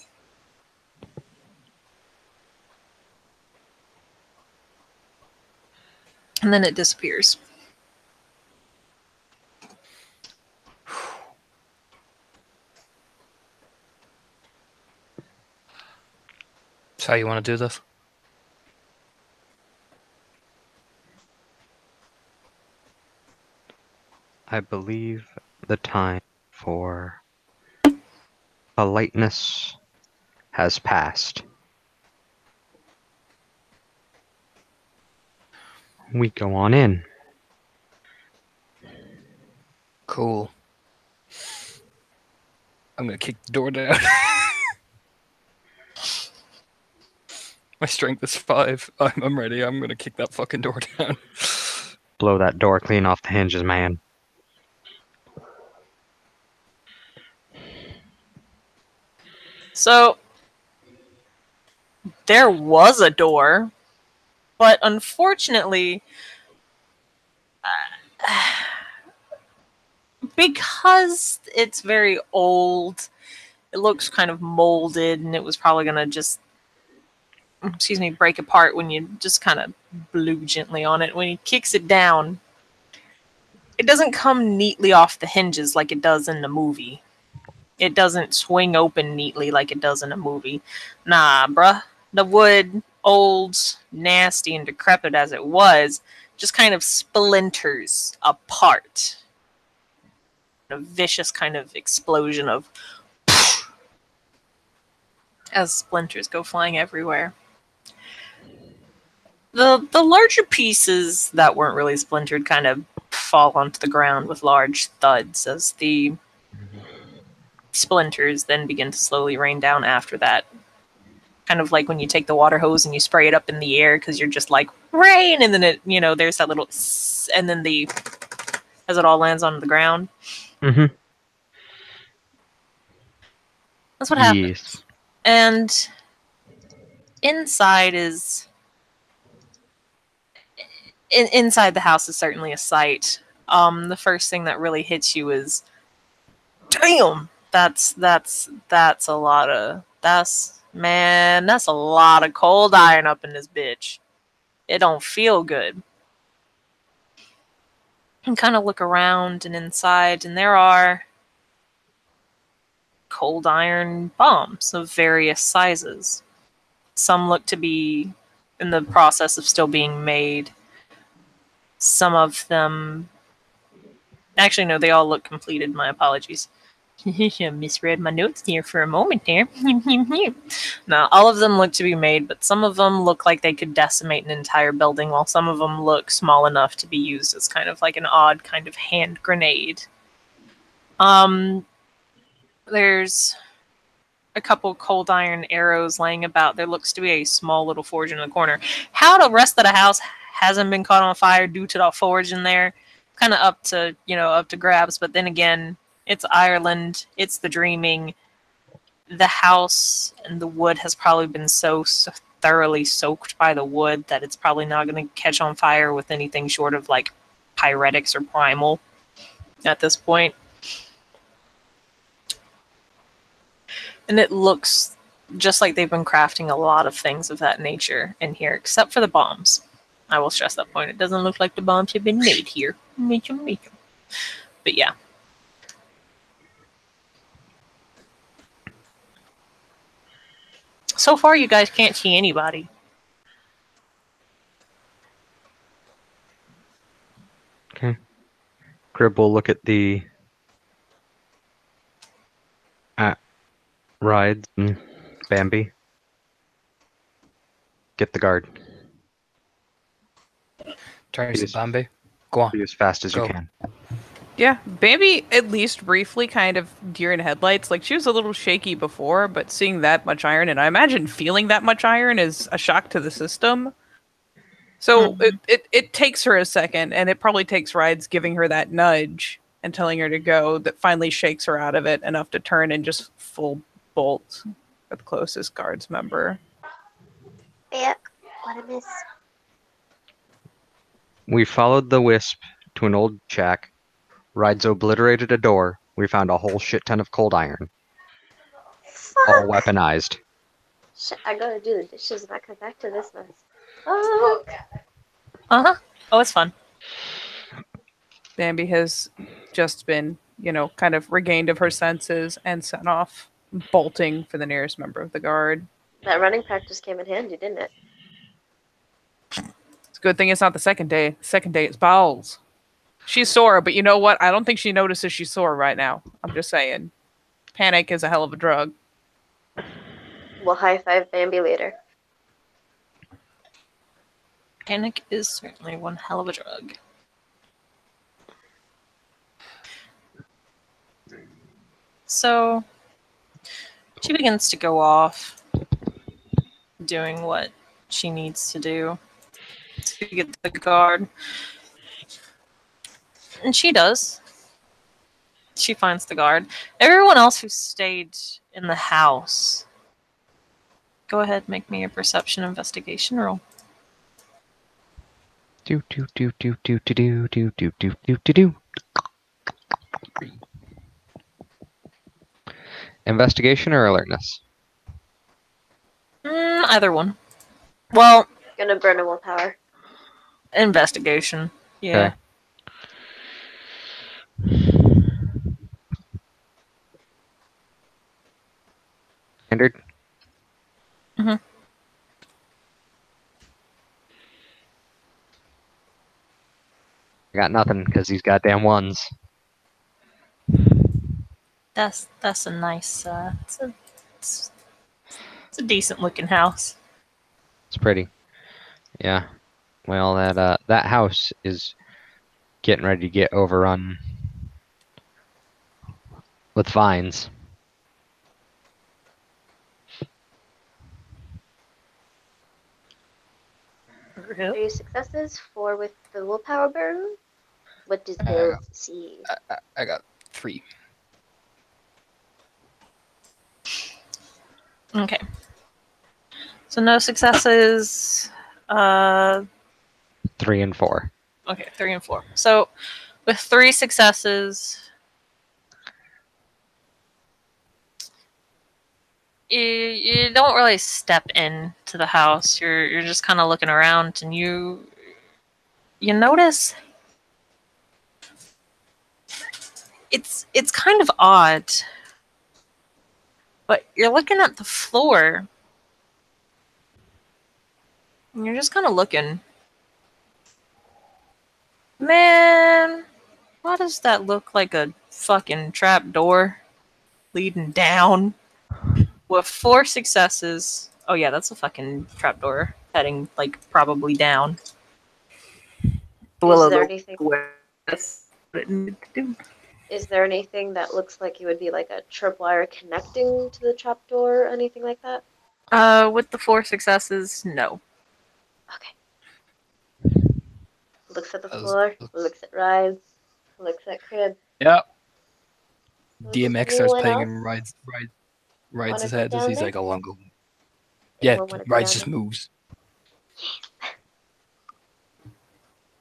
And then it disappears. So how you want to do this? I believe the time for politeness has passed. We go on in. Cool. I'm gonna kick the door down. My strength is 5. I'm ready. I'm gonna kick that fucking door down. Blow that door clean off the hinges, man. So, there was a door, but unfortunately, because it's very old, it looks kind of molded, and it was probably going to just, break apart when you just kind of blew gently on it. When he kicks it down, it doesn't come neatly off the hinges like it does in the movie. It doesn't swing open neatly like it does in a movie. Nah, bruh. The wood, old, nasty, and decrepit as it was, just kind of splinters apart. A vicious kind of explosion of as splinters go flying everywhere. The larger pieces that weren't really splintered kind of fall onto the ground with large thuds as the splinters then begin to slowly rain down after that. Kind of like when you take the water hose and you spray it up in the air because you're just like, rain! And then it, there's that little and then as it all lands on the ground. Mm-hmm. That's what happens. And inside inside the house is certainly a sight. The first thing that really hits you is, damn, that's a lot of that's a lot of cold iron up in this bitch. It don't feel good. And kind of look around and inside, and there are cold iron bombs of various sizes. Some look to be in the process of still being made. Some of them... Actually, no, they all look completed. My apologies. I misread my notes here for a moment there. No, all of them look to be made, but some of them look like they could decimate an entire building, while some of them look small enough to be used as kind of like an odd kind of hand grenade. There's a couple cold iron arrows laying about. There looks to be a small little forge in the corner. How the rest of the house hasn't been caught on fire due to the forge in there, kind of up to grabs. But then again, it's Ireland. It's the dreaming. The house and the wood has probably been so thoroughly soaked by the wood that it's probably not going to catch on fire with anything short of like pyretics or primal at this point. And it looks just like they've been crafting a lot of things of that nature in here, except for the bombs. I will stress that point. It doesn't look like the bombs have been made here. But yeah. So far, you guys can't see anybody. Okay. Crib will look at the rides and Bambi. Get the guard. Turn to Bambi. Go on. Be as fast as Go. you can. Yeah, Bambi at least briefly kind of deer in headlights. Like, she was a little shaky before, but seeing that much iron, and I imagine feeling that much iron is a shock to the system. So Mhm. it takes her a second, and it probably takes Rides giving her that nudge and telling her to go that finally shakes her out of it enough to turn and just full bolt at the closest guards member. Yeah, what a miss. We followed the wisp to an old shack. Rides obliterated a door. We found a whole shit ton of cold iron, all Fuck! weaponized. Shit, I gotta do the dishes and I come back to this mess. Fuck! Uh-huh. Oh, it's fun. Bambi has just been, kind of regained of her senses and sent off, bolting for the nearest member of the guard. That running practice came in handy, didn't it? It's a good thing it's not the second day. The second day it's bowels. She's sore, but you know what? I don't think she notices she's sore right now. I'm just saying. Panic is a hell of a drug. We'll high five Bambi later. Panic is certainly one hell of a drug. So she begins to go off, doing what she needs to do to get the guard. And she does. She finds the guard. Everyone else who stayed in the house, go ahead, make me a perception investigation roll. Do do do do do do do do do do do do do. Investigation or alertness? Either one. Well, Gonna burn a willpower. investigation. Yeah. Standard. Mhm. I got nothing because these goddamn ones. That's a nice. It's a decent looking house. It's pretty. Yeah. Well, that house is getting ready to get overrun with vines. 3 successes, 4 with the willpower burn. What does Bill see? I got 3. Okay. So no successes. 3 and 4. Okay, 3 and 4. So with 3 successes, you don't really step into the house. You're just kind of looking around, and you notice it's kind of odd, but you're looking at the floor, and you're just kind of looking. Man, why does that look like a fucking trap door leading down? With 4 successes. Oh yeah, that's a fucking trapdoor heading like probably down. Is there anything? That's what it needed to do. Is there anything that looks like it would be like a tripwire connecting to the trapdoor or anything like that? With the 4 successes, no. Okay. Looks at the floor, looks at Rides, looks at Crib. Yeah. Looks DMX at starts anyone playing else? and rides Wanna his go head as down he's there? like, "Oh, I'm going." Yeah, Anyone wanna go rides down just there? moves.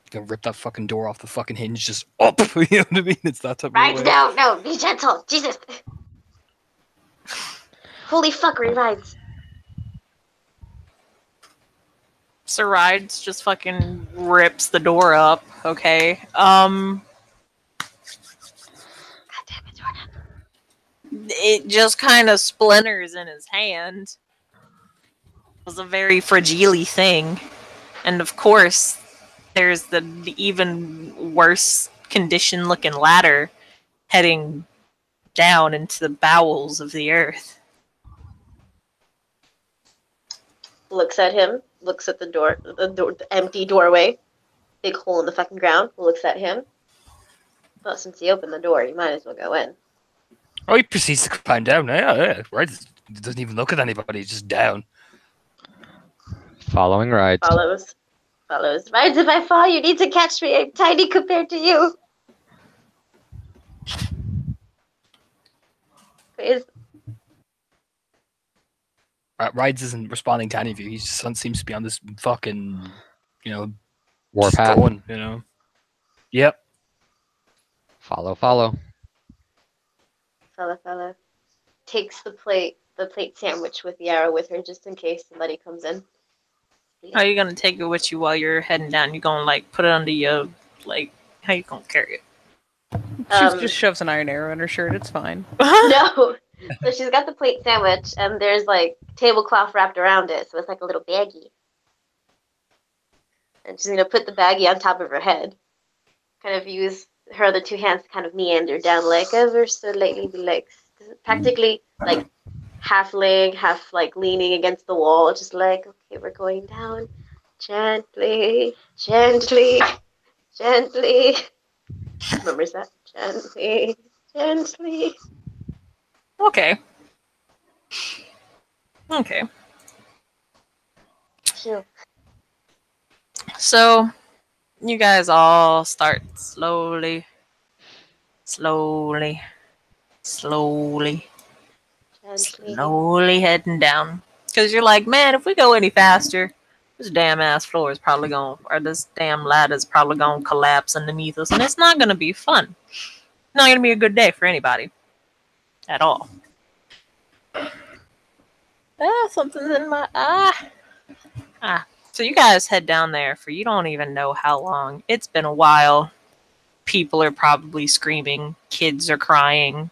Gonna rip that fucking door off the fucking hinge, just up. You know what I mean? It's that type Rides, of way. no, be gentle, Jesus. Holy fuckery, Rides. Sir Rides just fucking rips the door up, okay? God damn it, Jordan. It just kind of splinters in his hand. It was a very fragile thing. And of course, there's the even worse condition looking ladder heading down into the bowels of the earth. Looks at him, looks at the door, the empty doorway, big hole in the fucking ground, looks at him. Well, since he opened the door, you might as well go in. Oh, he proceeds to climb down. Yeah. Rides doesn't even look at anybody. He's just down. Following Rides. Follows. follows. Rides, if I fall, you need to catch me. I'm tiny compared to you. Please. Rides isn't responding to any of you. He just seems to be on this fucking, just Warpath. going, Yep. Follow. Fella. Takes the plate sandwich with the arrow with her just in case somebody comes in. How are you gonna take it with you while you're heading down? You gonna like put it under your how you gonna carry it? She just shoves an iron arrow in her shirt. It's fine. No. So she's got the plate sandwich, and there's like tablecloth wrapped around it, so it's like a little baggie. And she's gonna put the baggie on top of her head. Kind of use her other two hands to kind of meander down, like ever so lightly, like practically like half laying, half like leaning against the wall, just like, okay, we're going down gently. Remembers that? Gently. Okay. Phew. So, you guys all start slowly heading down. Because you're like, man, if we go any faster, this damn ass floor is probably this damn ladder is probably going to collapse underneath us. And it's not going to be fun. Not going to be a good day for anybody. At all. Something's in my eye. So you guys head down there for you don't even know how long. It's been a while. People are probably screaming. Kids are crying.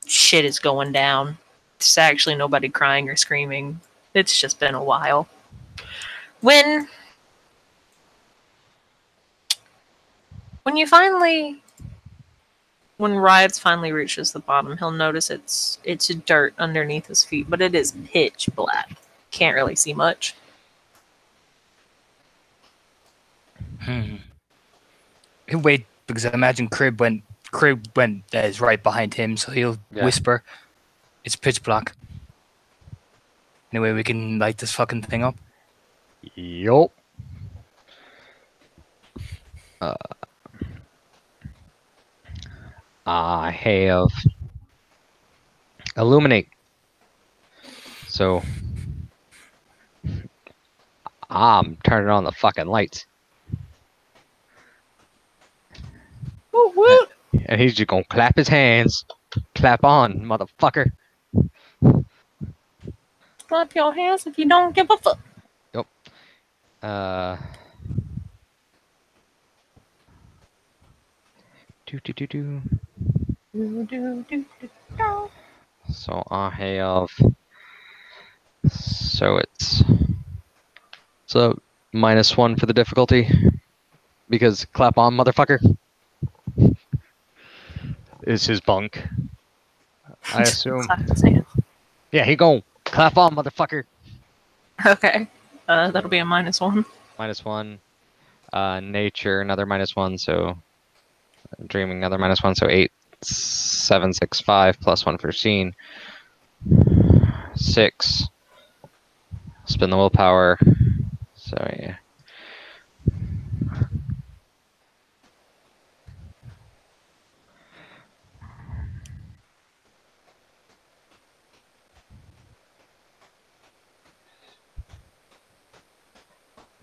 Shit is going down. There's actually nobody crying or screaming. It's just been a while. When Rides finally reaches the bottom, he'll notice it's dirt underneath his feet, but it is pitch black. Can't really see much. He'll wait because I imagine Crib went is right behind him, so he'll whisper, "It's pitch black. Anyway, we can light this fucking thing up." Yup. I have illuminate. So I'm turning on the fucking lights. Woo! And he's just gonna clap his hands. Clap on, motherfucker. Clap your hands if you don't give a fuck. Yep. So I have. So it's a -1 for the difficulty because clap on, motherfucker, is his bunk. I assume. Clap his hands. Yeah, he gon' clap on, motherfucker. Okay. That'll be a -1. -1. Nature, another -1. So dreaming, another -1. So 8, 7, 6, 5 +1 for scene. 6. Spin the willpower. So yeah.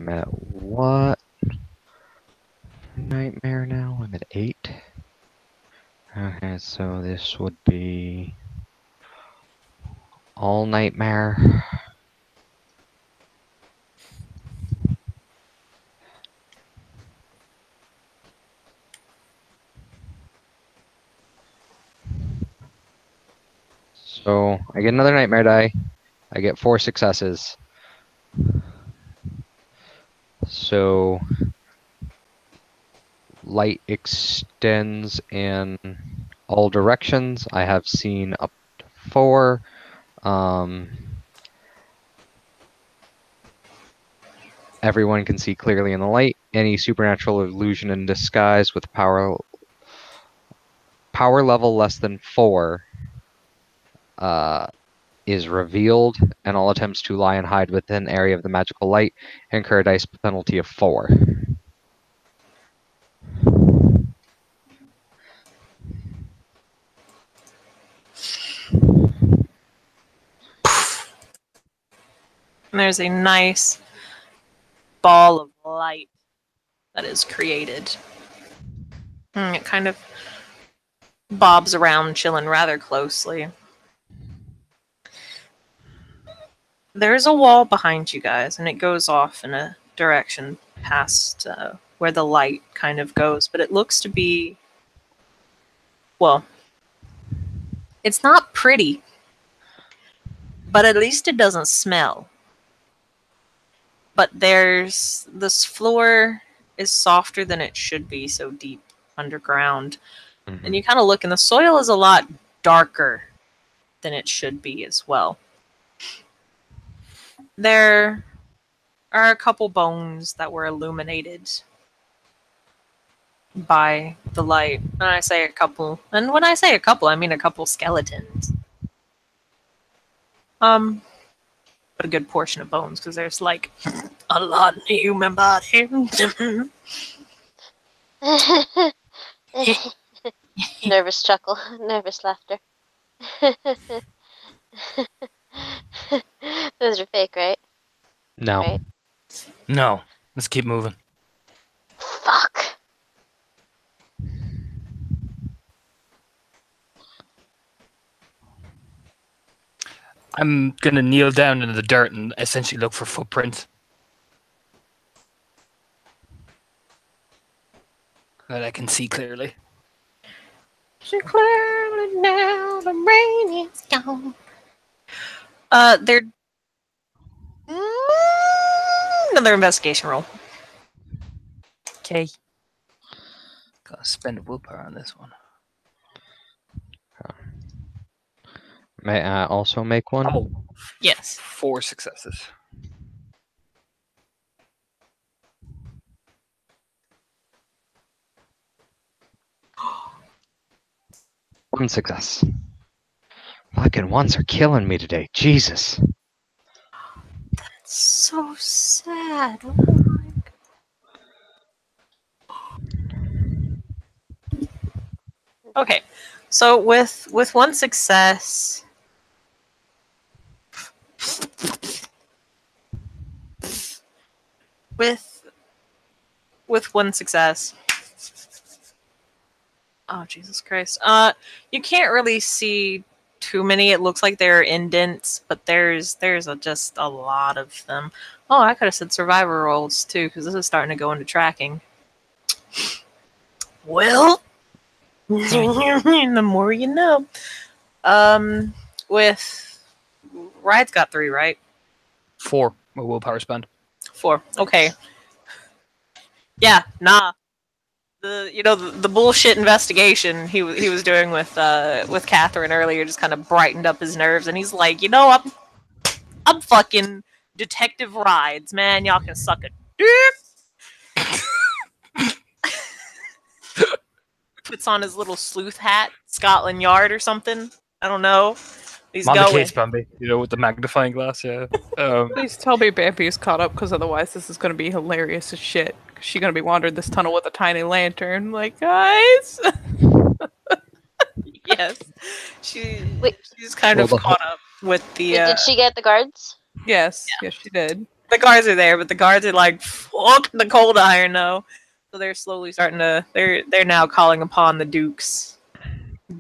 I'm at what? Nightmare now? I'm at 8. Okay, so this would be all nightmare. So I get another nightmare die. I get 4 successes. So light extends in all directions. I have seen up to 4. Everyone can see clearly in the light. Any supernatural illusion in disguise with power level less than 4 is revealed, and all attempts to lie and hide within an area of the magical light incur a dice penalty of 4. And there's a nice ball of light that is created. And it kind of bobs around, chilling rather closely. There's a wall behind you guys, and it goes off in a direction past where the light kind of goes, but it looks to be, well, it's not pretty, but at least it doesn't smell. But this floor is softer than it should be, so deep underground. Mm-hmm. And you kind of look, and the soil is a lot darker than it should be as well. There are a couple bones that were illuminated by the light. And I say a couple, and when I say a couple, I mean a couple skeletons. But a good portion of bones, because there's like a lot in the human body. Nervous chuckle, nervous laughter. Those are fake, right? No. Right. No. Let's keep moving. Fuck. I'm gonna kneel down into the dirt and essentially look for footprints that I can see clearly. So clearly now the rain is gone. They're another investigation roll. Okay. Gotta spend a willpower on this one. May I also make one? Oh, Yes. 4 successes. One success. Fucking ones are killing me today. Jesus. So sad. Oh my God. Okay, so with one success, with one success. Oh, Jesus Christ. You can't really see too many. It looks like they're indents, but there's just a lot of them. Oh, I could have said survivor rolls too, because this is starting to go into tracking. Well, the more you know. With Ride's got 3, right? 4. My willpower spend. 4. Okay. Yeah, nah. The bullshit investigation he was doing with Catherine earlier just kind of brightened up his nerves, and he's like, I'm fucking Detective Rides, man. Y'all can suck a dick. Puts on his little sleuth hat, Scotland Yard or something. I don't know. He's I'm on going. the case, Bambi. With the magnifying glass, yeah. Please tell me Bambi's caught up, because otherwise this is going to be hilarious as shit. She's going to be wandering this tunnel with a tiny lantern, like, guys! Yes. She's kind Well, of the caught up with the... Wait, did she get the guards? Yes, yes, she did. The guards are there, but the guards are like, fuck the cold iron, no. So they're slowly starting to... They're now calling upon the Duke's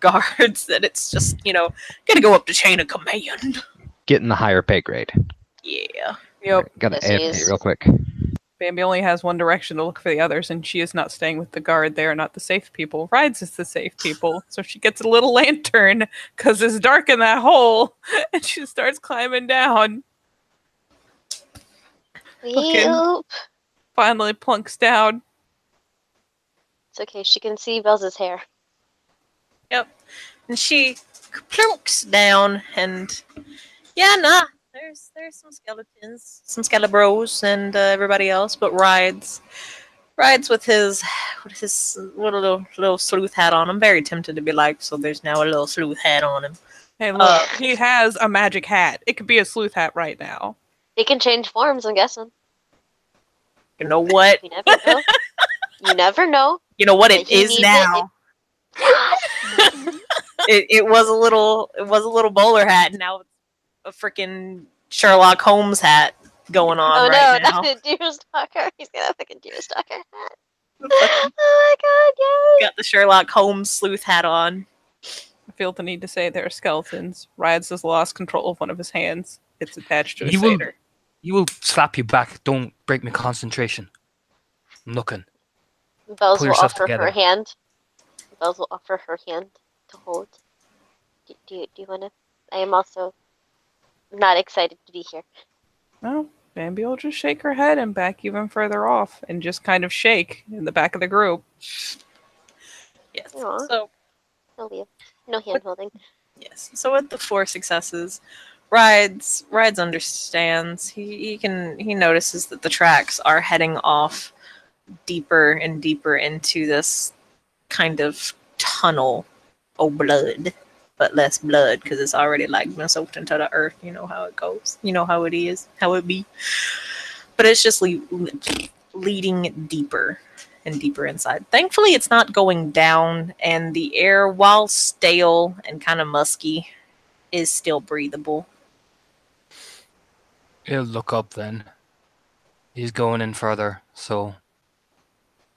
guards, and it's just, gotta go up the chain of command. Getting the higher pay grade. Yeah. Yep. Gotta Yes, he AFK is. real quick. Bambi only has one direction to look for the others, and she is not staying with the guard. They are not the safe people. Rides is the safe people. So she gets a little lantern, because it's dark in that hole, and she starts climbing down. Yup. Finally plunks down. It's okay, she can see Belz's hair. Yep. And she plunks down, and there's some skeletons, some skelebros, and everybody else, but rides with his little sleuth hat on. I'm very tempted to be like, so there's now a little sleuth hat on him. Hey, look, he has a magic hat. It could be a sleuth hat right now. It can change forms, I'm guessing. You know what? You never know. You never know. You know what But it he is needs now. It was a little bowler hat, and now it's a freaking Sherlock Holmes hat going on Oh right no, now. not a deerstalker. He's got a fucking deerstalker hat. Oh my god, yes! Got the Sherlock Holmes sleuth hat on. I feel the need to say they're skeletons. Rides has lost control of one of his hands. It's attached to a He will- satyr. You will slap you back. Don't break my concentration. I'm looking. Bells Pull will yourself offer together. her hand. Bells will offer her hand to hold. Do you want to? I am also not excited to be here. Well, Bambi will just shake her head and back even further off and just kind of shake in the back of the group. Yes. Aw. So No hand holding. yes. So with the 4 successes, Rides understands. He notices that the tracks are heading off deeper and deeper into this kind of tunnel of blood, but less blood because it's already like been soaked into the earth. You know how it goes. You know how it is, how it be. But it's just leading deeper and deeper inside. Thankfully, it's not going down, and the air, while stale and kind of musky, is still breathable. He'll look up then. He's going in further, so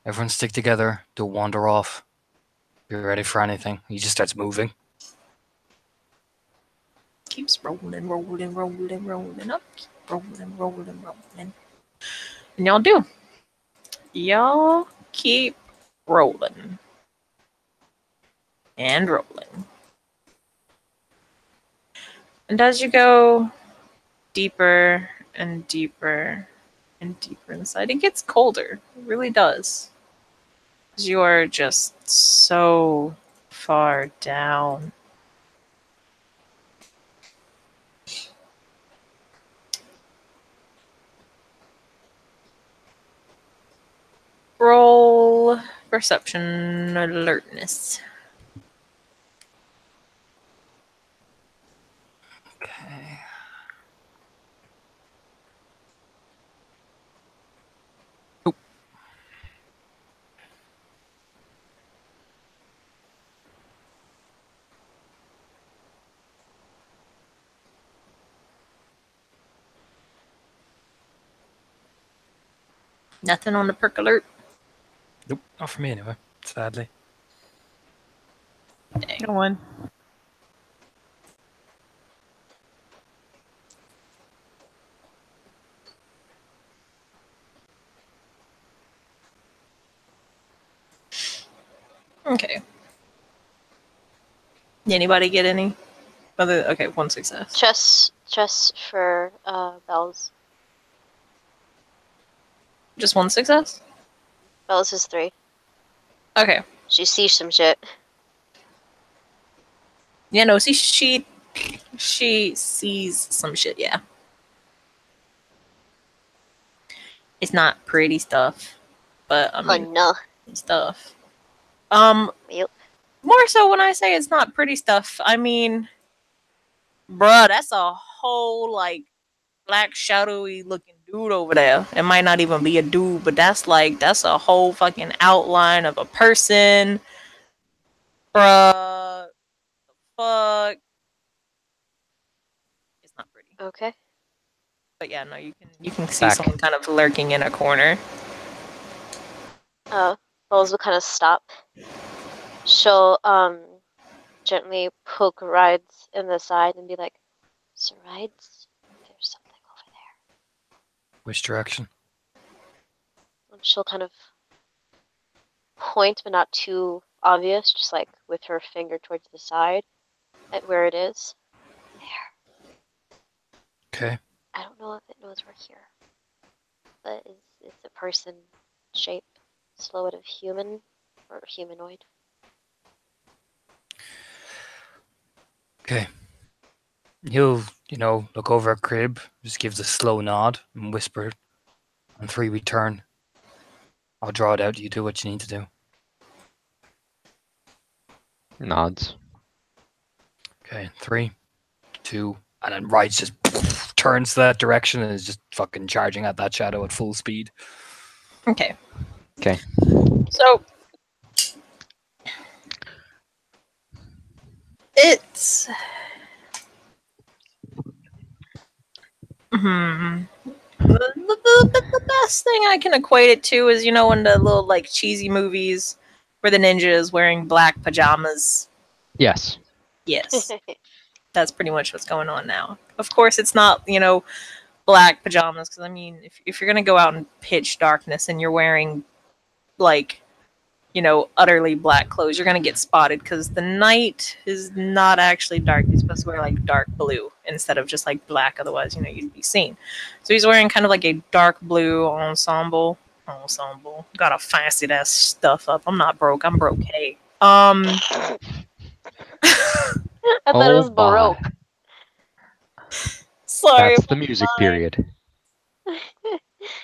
everyone stick together. Don't wander off. Be ready for anything. He just starts moving. Keeps rolling, rolling, rolling, rolling up. Keep rolling, rolling, rolling. And y'all do. Y'all keep rolling. And rolling. And as you go deeper and deeper and deeper inside, it gets colder. It really does. Because you are just so far down. Roll perception alertness. Okay. Oh. Nothing on the perk alert. Nope, not for me anyway, sadly. No one. Okay. Did anybody get any? Okay, 1 success. Chess for Bells. Just 1 success? Bells is 3. Okay. She sees some shit. Yeah, no, see, she sees some shit, yeah. It's not pretty stuff, but I mean, Oh no. stuff. Yep. More so when I say it's not pretty stuff, I mean, bruh, that's a whole, like, black, shadowy looking dude over there. It might not even be a dude, but that's a whole fucking outline of a person. Bruh, fuck. It's not pretty. Okay. But yeah, no, you can see Back. someone kind of lurking in a corner. Bells will kind of stop. She'll gently poke Rides in the side and be like, "So Rides, there's something over there." Which direction? She'll kind of point, but not too obvious, just like with her finger towards the side at where it is. There. Okay. I don't know if it knows we're here, but it's a person shape, silhouette of human or humanoid. Okay. He'll, look over at Crib, just gives a slow nod and whisper. On 3 we turn. I'll draw it out. You do what you need to do. Nods. Okay, 3, 2, and then Rides just turns that direction and is just fucking charging at that shadow at full speed. Okay. Okay. So it's the best thing I can equate it to is, you know, in the little like cheesy movies where the ninja is wearing black pajamas. Yes. Yes, that's pretty much what's going on now. Of course, it's not, you know, black pajamas, because I mean, if you're gonna go out in pitch darkness and you're wearing like, you know, utterly black clothes, you're gonna get spotted because the night is not actually dark. You're supposed to wear like dark blue instead of just like black, otherwise, you know, you'd be seen. So he's wearing kind of like a dark blue ensemble. Got a fancy that stuff up. I'm not broke. I'm broke. Hey. I thought it was Baroque. Sorry. That's the music period.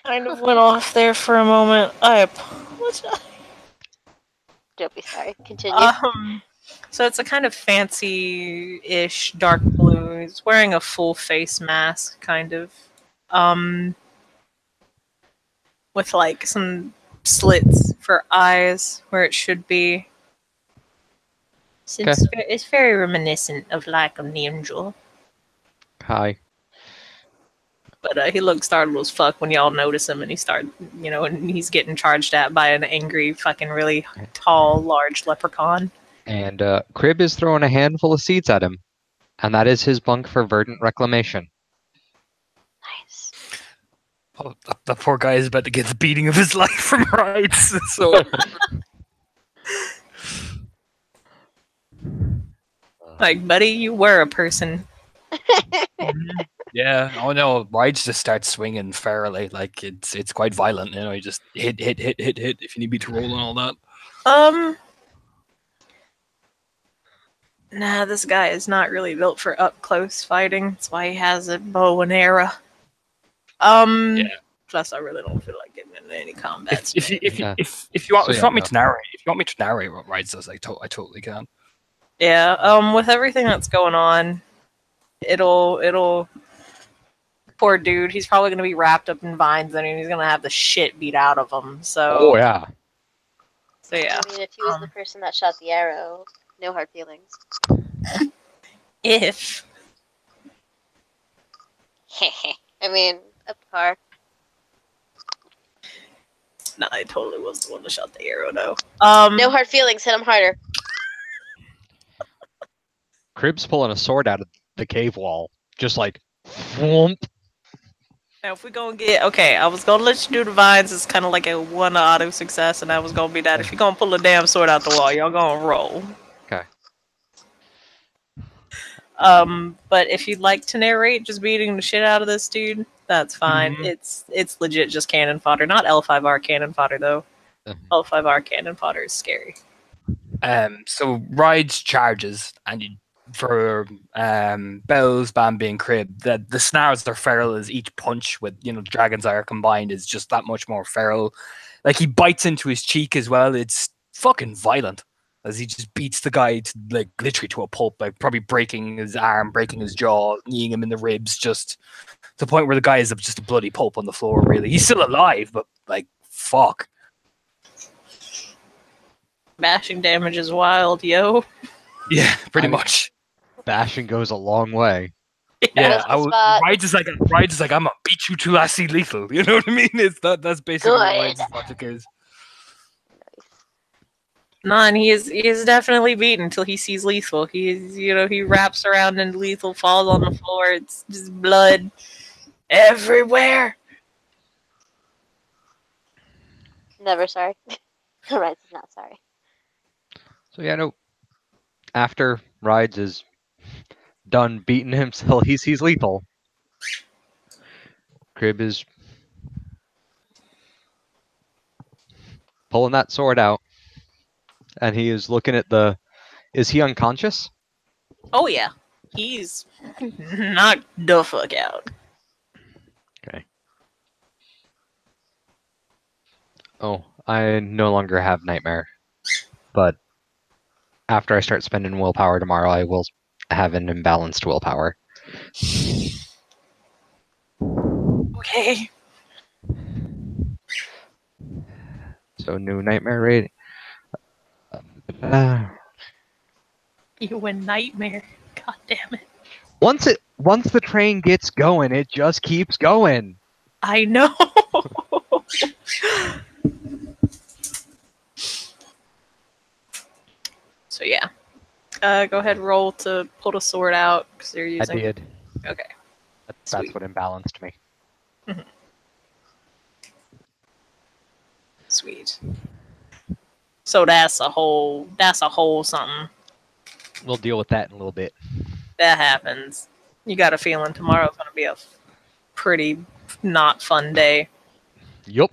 Kind of went off there for a moment. I apologize. Don't be sorry. Continue. So it's a kind of fancy-ish dark blue. He's wearing a full face mask, kind of, with like some slits for eyes where it should be. So it's very reminiscent of like an angel. Hi. But he looks startled as fuck when y'all notice him, and and he's getting charged at by an angry, fucking really tall, large leprechaun. And Crib is throwing a handful of seeds at him, and that is his bunk for verdant reclamation. Nice. Oh, the poor guy is about to get the beating of his life from Rides. So Like, buddy, you were a person. yeah, oh no, Rides just starts swinging fairly, like it's quite violent. You know, he just hit if you need me to roll and all that. Nah, this guy is not really built for up close fighting. That's why he has a bow and arrow. Yeah. Plus, I really don't feel like getting into any combat. If you want me to narrate what Rides does, I totally can. Yeah. With everything that's going on, it'll. Poor dude, he's probably gonna be wrapped up in vines, and he's gonna have the shit beat out of him. So. Oh yeah. So yeah. I mean, if he was the person that shot the arrow, no hard feelings. If. I mean, up par. Nah, I totally was the one that shot the arrow, though. No hard feelings. Hit him harder. Crib's pulling a sword out of the cave wall, just like, whoomp. Now, if we gonna get I was gonna let you do the vines. It's kind of like a one auto success, and that was gonna be that. If you're gonna pull a damn sword out the wall, y'all gonna roll. Okay. But if you'd like to narrate just beating the shit out of this dude, that's fine. Mm-hmm. It's legit just cannon fodder, not L5R cannon fodder though. L5R cannon fodder is scary. So Rides charges, and for Bells, Bambi, and Crib, the snarls are feral as each punch with Dragon's Ire combined is just that much more feral. Like he bites into his cheek as well. It's fucking violent as he just beats the guy to like literally to a pulp, like probably breaking his arm, breaking his jaw, kneeing him in the ribs, just to the point where the guy is just a bloody pulp on the floor. Really, he's still alive, but like fuck. Bashing damage is wild, yo. Yeah, pretty much. Bashing goes a long way. Yeah, spot. Rides is like I'm gonna beat you till I see lethal. You know what I mean? That's basically what Rides' logic is. Nah, and he is definitely beaten until he sees lethal. He wraps around and lethal falls on the floor. It's just blood everywhere. Never sorry. Rides is not sorry. So yeah, no. After Rides is done beating him till he sees lethal, Crib is pulling that sword out, and he is looking at the. Is he unconscious? Oh yeah, he's knocked the fuck out. Okay. Oh, I no longer have nightmare, but after I start spending willpower tomorrow, I will have an imbalanced willpower. Okay. So new nightmare rate. You a nightmare. God damn it. Once the train gets going, it just keeps going. I know. So yeah. Go ahead, roll to pull the sword out because they're using. I did. Okay. That's Sweet. what imbalanced me. Sweet. So that's a whole something. We'll deal with that in a little bit. That happens. You got a feeling tomorrow's gonna be a pretty not fun day. Yup.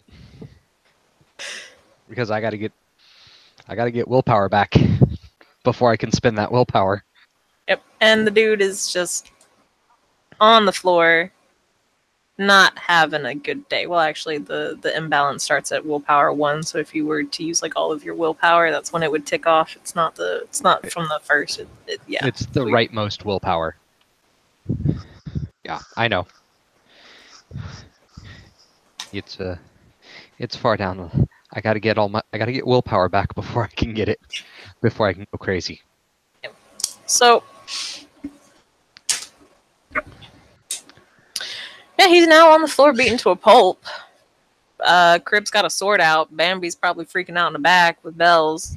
Because I gotta get willpower back before I can spend that willpower. Yep. And the dude is just on the floor, not having a good day. Well, actually, the imbalance starts at willpower 1. So if you were to use like all of your willpower, that's when it would tick off. It's not from the first. Yeah. It's the rightmost willpower. Yeah, I know. It's far down. I gotta get willpower back before I can get it. Before I can go crazy. So yeah, he's now on the floor beaten to a pulp. Crib's got a sword out. Bambi's probably freaking out in the back with Bells.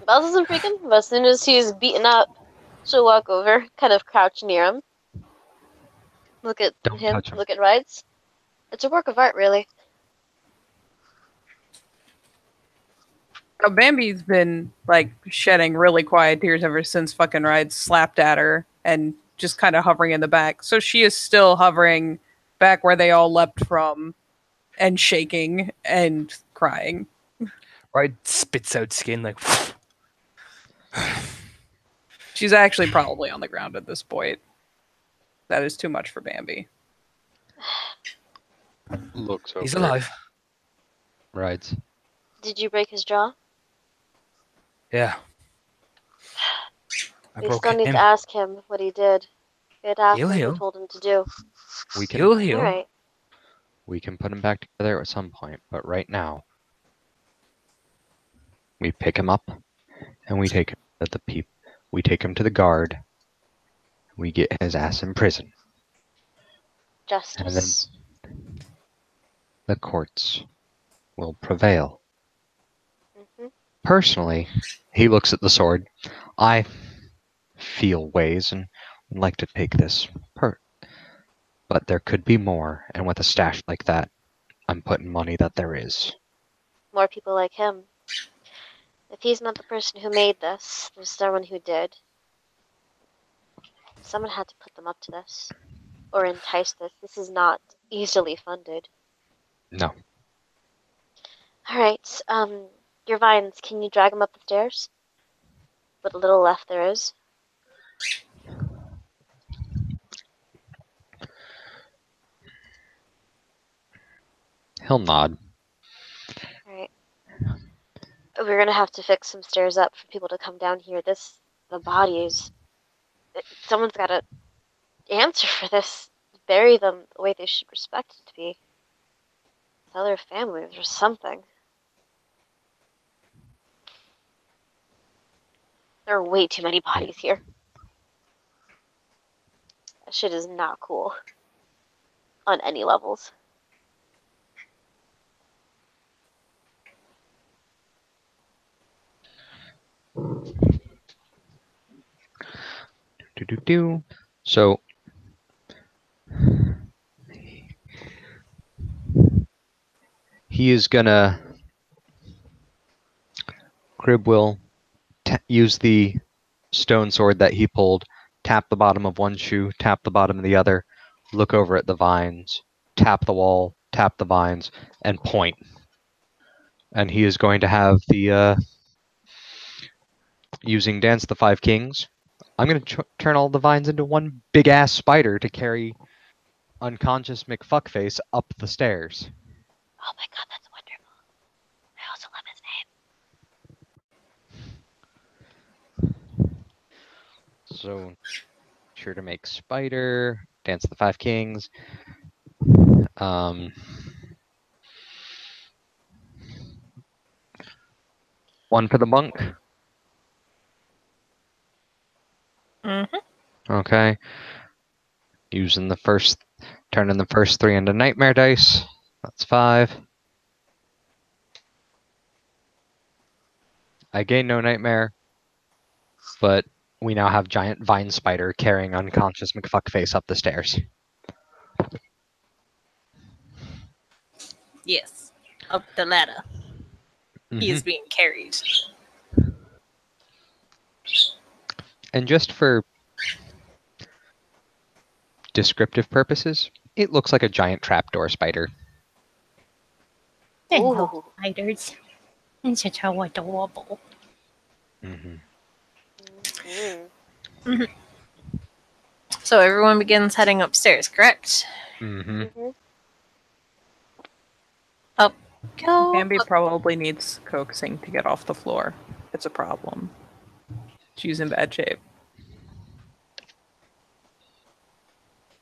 Bells isn't freaking, but as soon as he's beaten up, she'll walk over, kind of crouch near him. Look at Don't him, touch him. look at Rides. It's a work of art, really. Bambi's been like shedding really quiet tears ever since fucking Ride slapped at her and just kind of hovering in the back. So she is still hovering back where they all leapt from and shaking and crying. Right, spits out skin like. She's actually probably on the ground at this point. That is too much for Bambi. Looks over. He's alive. Rides. Did you break his jaw? Yeah. I We broke still need him. to ask him what he did. We had to ask He'll him what heal. he told him to do. He'll heal. Alright. We can put him back together at some point, but right now, we pick him up and we take him to we take him to the guard. We get his ass in prison, Justice. the courts will prevail. Hmm. Personally, he looks at the sword. I feel ways and would like to take this but there could be more, and with a stash like that, I'm putting money that there is. More people like him. If he's not the person who made this, there's someone who did. Someone had to put them up to this. Or entice this. This is not easily funded. No. Alright, your vines, can you drag them up the stairs? What little left there is. He'll nod. Alright. We're gonna have to fix some stairs up for people to come down here. The bodies. Someone's gotta answer for this. Bury them the way they should expect it to be. Tell their families or something. There are way too many bodies here. That shit is not cool. On any levels. So, he is gonna. Crib will use the stone sword that he pulled, tap the bottom of one shoe, tap the bottom of the other, look over at the vines, tap the wall, tap the vines, and point. And he is going to have the using Dance the Five Kings. I'm going to turn all the vines into one big ass spider to carry unconscious McFuckface up the stairs. Oh my god, that's wonderful. I also love his name. So sure to make spider, dance of the five kings. One for the monk. Okay. Using the first, turning the first 3 into nightmare dice. That's 5. I gain no nightmare, but we now have giant vine spider carrying unconscious McFuckface up the stairs. Yes. Up the ladder. He is being carried. And just for descriptive purposes, it looks like a giant trapdoor spider. They're Ooh. no spiders. It's such how adorable. Mhm. So everyone begins heading upstairs, correct? Mhm. Up. Go. Bambi Up. probably needs coaxing to get off the floor. It's a problem. She's in bad shape.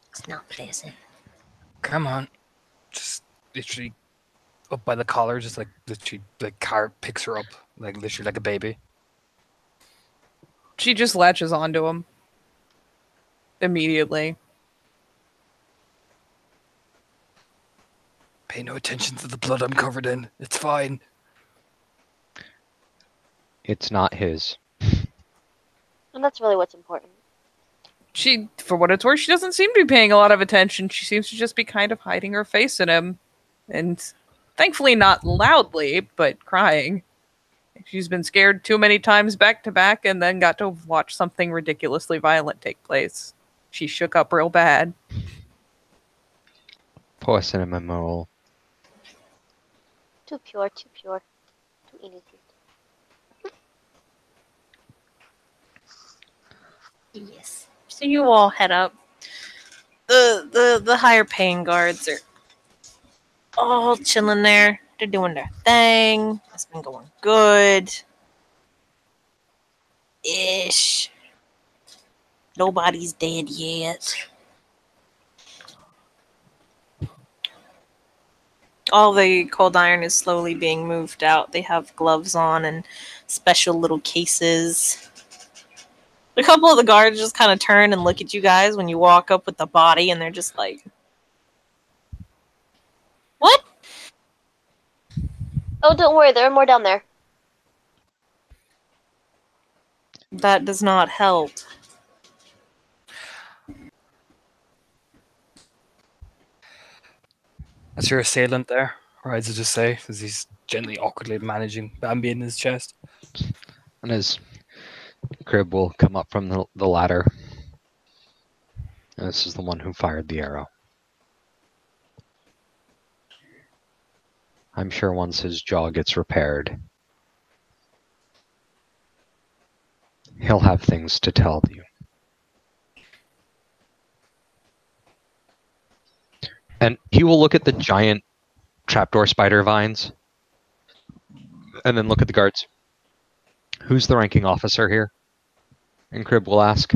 It's not pleasant. Come on. Just literally up by the collar, just like literally, like car picks her up, like literally like a baby. She just latches onto him immediately. Pay no attention to the blood I'm covered in. It's fine. It's not his. And that's really what's important. She, for what it's worth, she doesn't seem to be paying a lot of attention. She seems to just be kind of hiding her face in him. And thankfully not loudly, but crying. She's been scared too many times back to back and then got to watch something ridiculously violent take place. She shook up real bad. Poor cinnamon roll. Too pure, too pure. Too innocent. Yes. So you all head up. The higher paying guards are all chilling there. They're doing their thing. It's been going good. Ish. Nobody's dead yet. All the cold iron is slowly being moved out. They have gloves on and special little cases. A couple of the guards just kind of turn and look at you guys when you walk up with the body, and they're just like, "What?" Oh, don't worry, there are more down there. That does not help. That's your assailant there, or as I just say, as he's gently, awkwardly managing Bambi in his chest. And his crib will come up from the ladder. And this is the one who fired the arrow. I'm sure once his jaw gets repaired, he'll have things to tell you. And he will look at the giant trapdoor spider vines and then look at the guards. Who's the ranking officer here? And Crib will ask.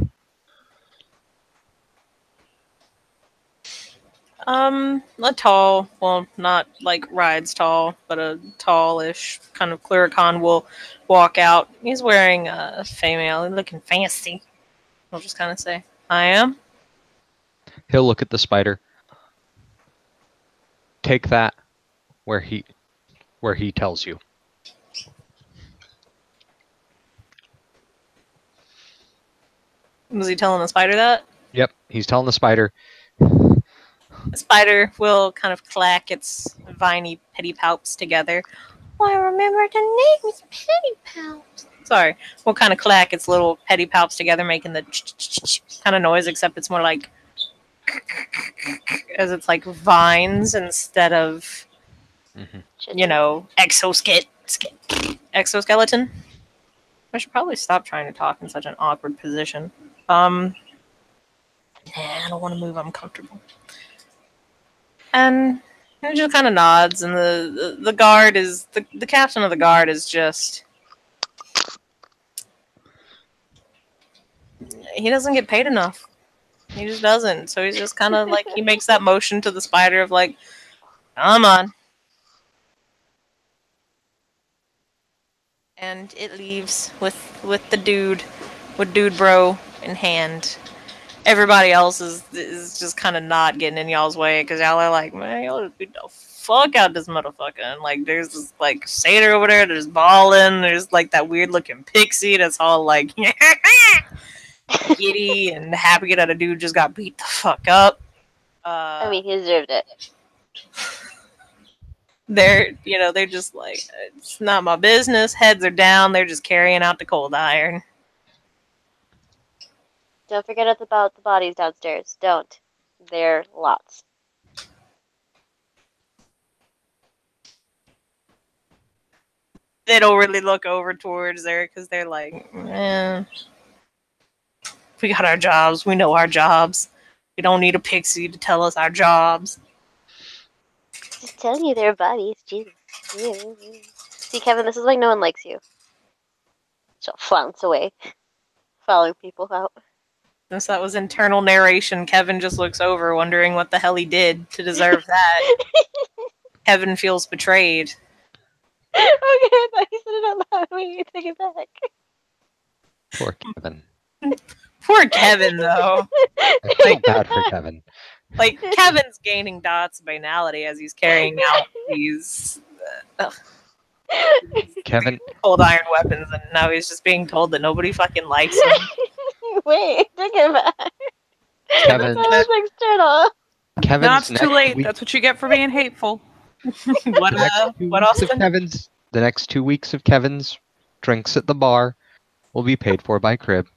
A tall, well, not like rides tall, but a tallish kind of clericon will walk out. He's wearing a female, looking fancy. I'll just kind of say, "I am." He'll look at the spider. Take that where he tells you. Was he telling the spider that? Yep, he's telling the spider. The spider will kind of clack its viney pedipalps together. Well, I remember the name is pedipalps. Sorry. Will kind of clack its little pedipalps together, making the kind of noise, except it's more like as it's like vines instead of, you know, exoskeleton. I should probably stop trying to talk in such an awkward position. Nah, I don't want to move. I'm comfortable. And he just kind of nods, and the guard is the captain of the guard is just he doesn't get paid enough. He just doesn't. So he's just kind of like, he makes that motion to the spider of like, come on. And it leaves with the dude, with dude bro in hand. Everybody else is just kind of not getting in y'all's way because y'all are like, man, y'all just beat the fuck out this motherfucker. And like, there's this like satyr over there. There's Ballin. There's like that weird looking pixie that's all like giddy and happy that a dude just got beat the fuck up. I mean, he deserved it. They're just like, it's not my business. Heads are down. They're just carrying out the cold iron. Don't forget about the bodies downstairs. Don't. There are lots. They don't really look over towards there because they're like, we got our jobs. We know our jobs. We don't need a pixie to tell us our jobs. Just telling you their bodies. Jesus. See, Kevin, this is why no one likes you. She'll flounce away, following people out. Since that was internal narration, Kevin just looks over, wondering what the hell he did to deserve that. Kevin feels betrayed. Okay, I thought you said it out loud. Wait, take it back. Poor Kevin. Poor Kevin, though. I feel bad for Kevin. Like, Kevin's gaining dots of banality as he's carrying out these Kevin, cold iron weapons, and now he's just being told that nobody fucking likes him. Wait, take it back. Kevin, That was external. Kevin's No, it's too next late. week- That's what you get for being hateful. What, the next 2 what, weeks of Austin? the next 2 weeks of Kevin's drinks at the bar will be paid for by Crib.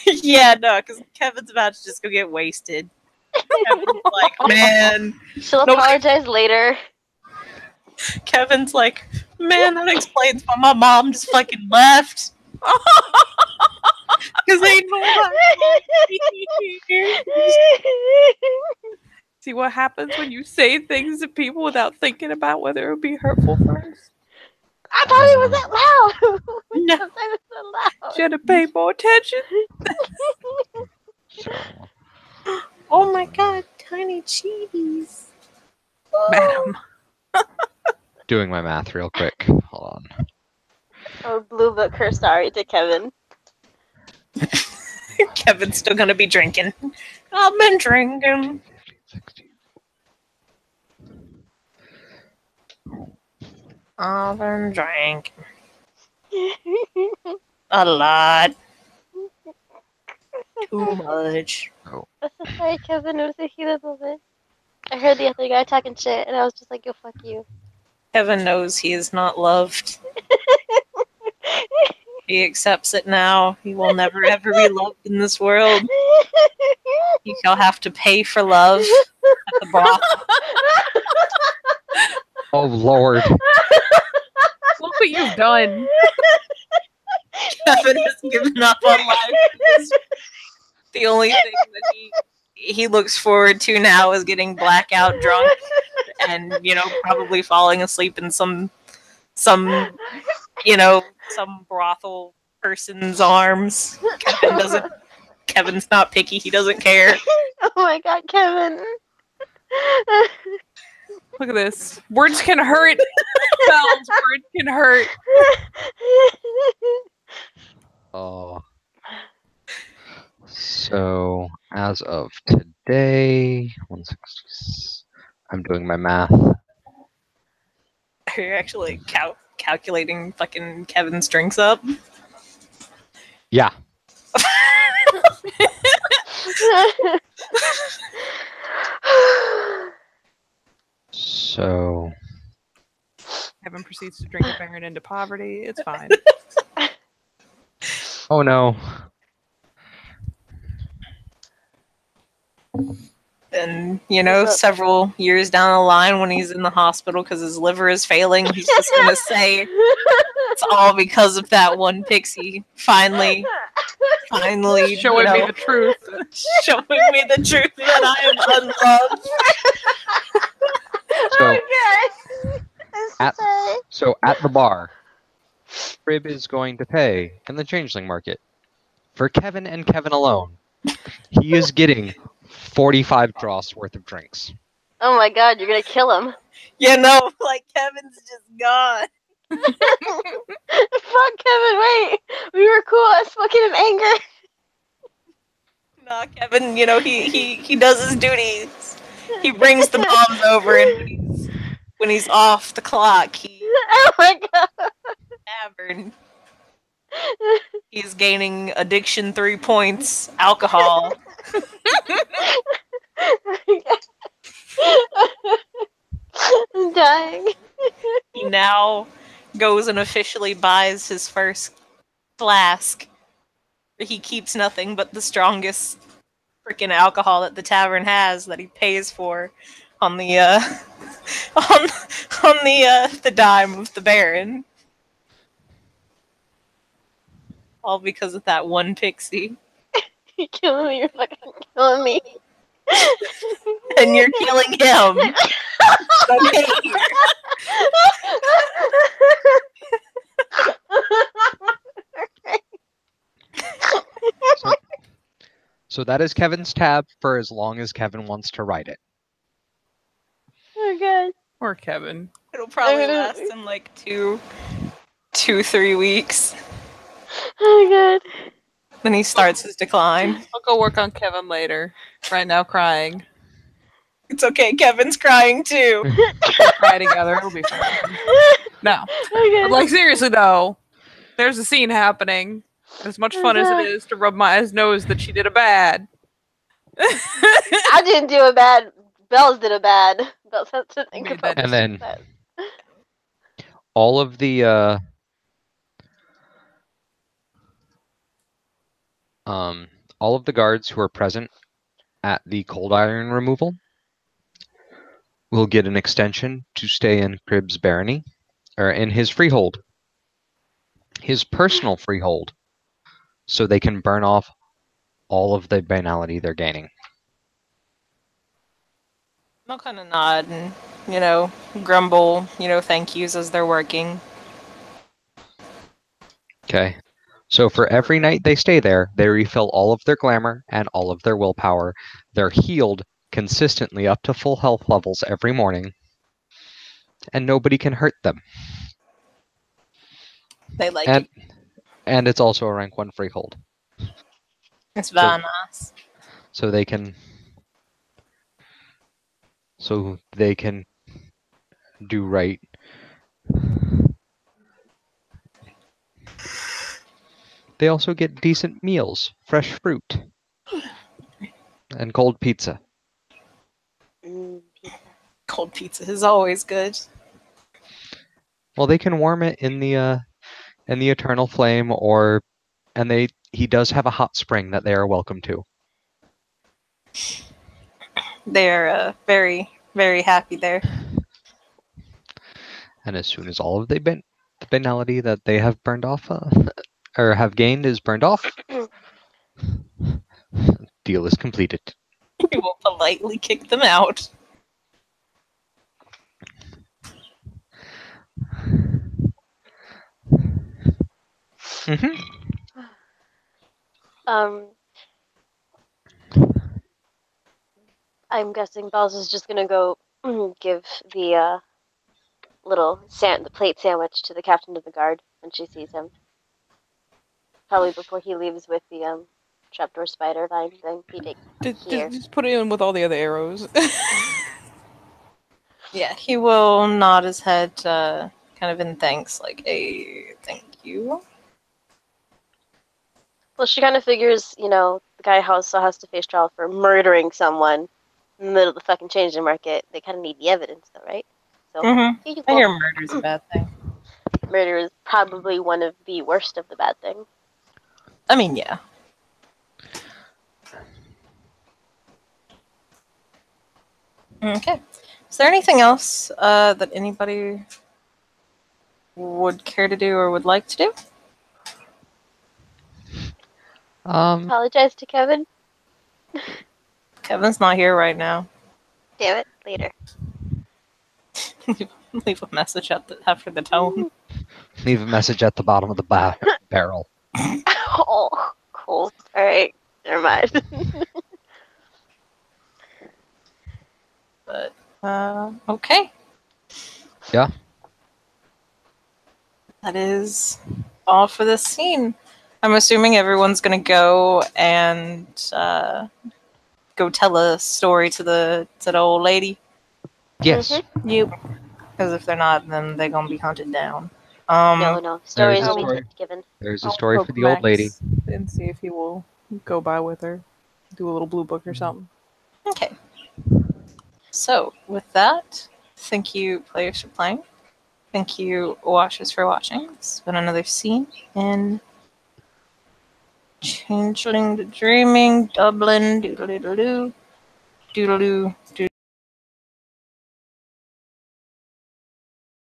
Yeah, no, because Kevin's about to just go get wasted. Kevin's like, man. She'll No. apologize later. Kevin's like, man, that explains why my mom just fucking left. Because they know I'm here. See what happens when you say things to people without thinking about whether it would be hurtful first? I thought it was that loud. No. Sometimes it's so loud. Should have paid more attention. So, Oh my god, tiny cheese. Madam. doing my math real quick. Hold on. Oh, Blue Book her sorry to Kevin. Kevin's still gonna be drinking. I've been drinking. 60. I've been drinking. A lot. Too much. I'm so sorry, Kevin. It was a heated moment. I heard the other guy talking shit, and I was just like, yo, fuck you. Kevin knows he is not loved. He accepts it now. He will never ever be loved in this world. He shall have to pay for love at the brothel. Oh Lord. Look what you've done. Kevin has given up on life. The only thing that he looks forward to now is getting blackout drunk and, probably falling asleep in some brothel person's arms. Kevin's not picky. He doesn't care. Oh my god, Kevin. Look at this. Words can hurt. Spells. Words can hurt. Oh. So as of today, 160. I'm doing my math. Are you actually calculating fucking Kevin's drinks up? Yeah. So Kevin proceeds to drink a Baron into poverty. It's fine. oh no. And, several years down the line when he's in the hospital because his liver is failing, he's just going to say it's all because of that one pixie. Finally Showing me the truth. showing me the truth that I am unloved. So I'm sorry. so at the bar, Crib is going to pay in the changeling market for Kevin and Kevin alone He is getting 45 dross worth of drinks. Oh my god, you're gonna kill him. You know, like Kevin's just gone. Fuck Kevin, wait! We were cool, I was fucking in anger. Nah, Kevin, you know, he does his duties. He brings the bombs over, and when he's off the clock, he Oh my god. tavern. He's gaining addiction 3 points, alcohol. I'm dying. He now goes and officially buys his first flask. He keeps nothing but the strongest freaking alcohol that the tavern has that he pays for on the on the dime of the Baron. All because of that one pixie. You're killing me, you're fucking killing me. And you're killing him. Okay. So that is Kevin's tab for as long as Kevin wants to write it. Oh god. Poor Kevin. It'll probably last him like 3 weeks. Oh god. Then he starts his decline. I'll go work on Kevin later. Right now, crying. It's okay, Kevin's crying too. We'll cry together. It'll be fine. No, Oh but god. like seriously though, there's a scene happening. As much fun as it is to rub Maya's nose that she did a bad. I didn't do a bad. Bells did a bad. Bells had to think Made about that And then that. all of the guards who are present at the cold iron removal will get an extension to stay in Crib's barony, or in his freehold, his personal freehold, so they can burn off all of the banality they're gaining. I'll kind of nod and, you know, grumble, you know, thank yous as they're working. Okay. So for every night they stay there, they refill all of their glamour and all of their willpower. They're healed consistently up to full health levels every morning, and nobody can hurt them. They like it. And it's also a rank 1 freehold. It's very nice. So they can do right. They also get decent meals, fresh fruit, and cold pizza. Pizza. Cold pizza is always good. Well, they can warm it in the eternal flame, he does have a hot spring that they are welcome to. They're very, very happy there. And as soon as all of the banality that they have burned off, or have gained, is burned off, deal is completed. We will politely kick them out. Mm-hmm. I'm guessing Bells is just gonna go give the the plate sandwich to the captain of the guard when she sees him. Probably before he leaves with the trapdoor spider line thing. He takes here. Just put it in with all the other arrows. Yeah, he will nod his head, kind of in thanks, like, hey, thank you. Well, she kind of figures, you know, the guy also has to face trial for murdering someone in the middle of the fucking changing market. They kind of need the evidence, though, right? So, Mm-hmm. here you I go. hear murder's a bad thing. Murder is probably one of the worst of the bad things. I mean, yeah. Okay. Is there anything else that anybody would care to do or would like to do? Apologize to Kevin. Kevin's not here right now. Damn it, later. Leave a message after the tone. Leave a message at the bottom of the barrel. Oh, cool. Alright. Never mind. But okay. Yeah. That is all for this scene. I'm assuming everyone's gonna go and go tell a story to the old lady. Yes. Yep. Because if they're not, then they're gonna be hunted down. No. Stories There's will a be story. given. There's a I'll story poke for the old lady. Max and see if he will go by with her. Do a little blue book or something. Okay. So with that, thank you players for playing. Thank you watchers for watching. It's been another scene in Changeling to Dreaming, Dublin, doodle-doodle-doo, doodle-doo,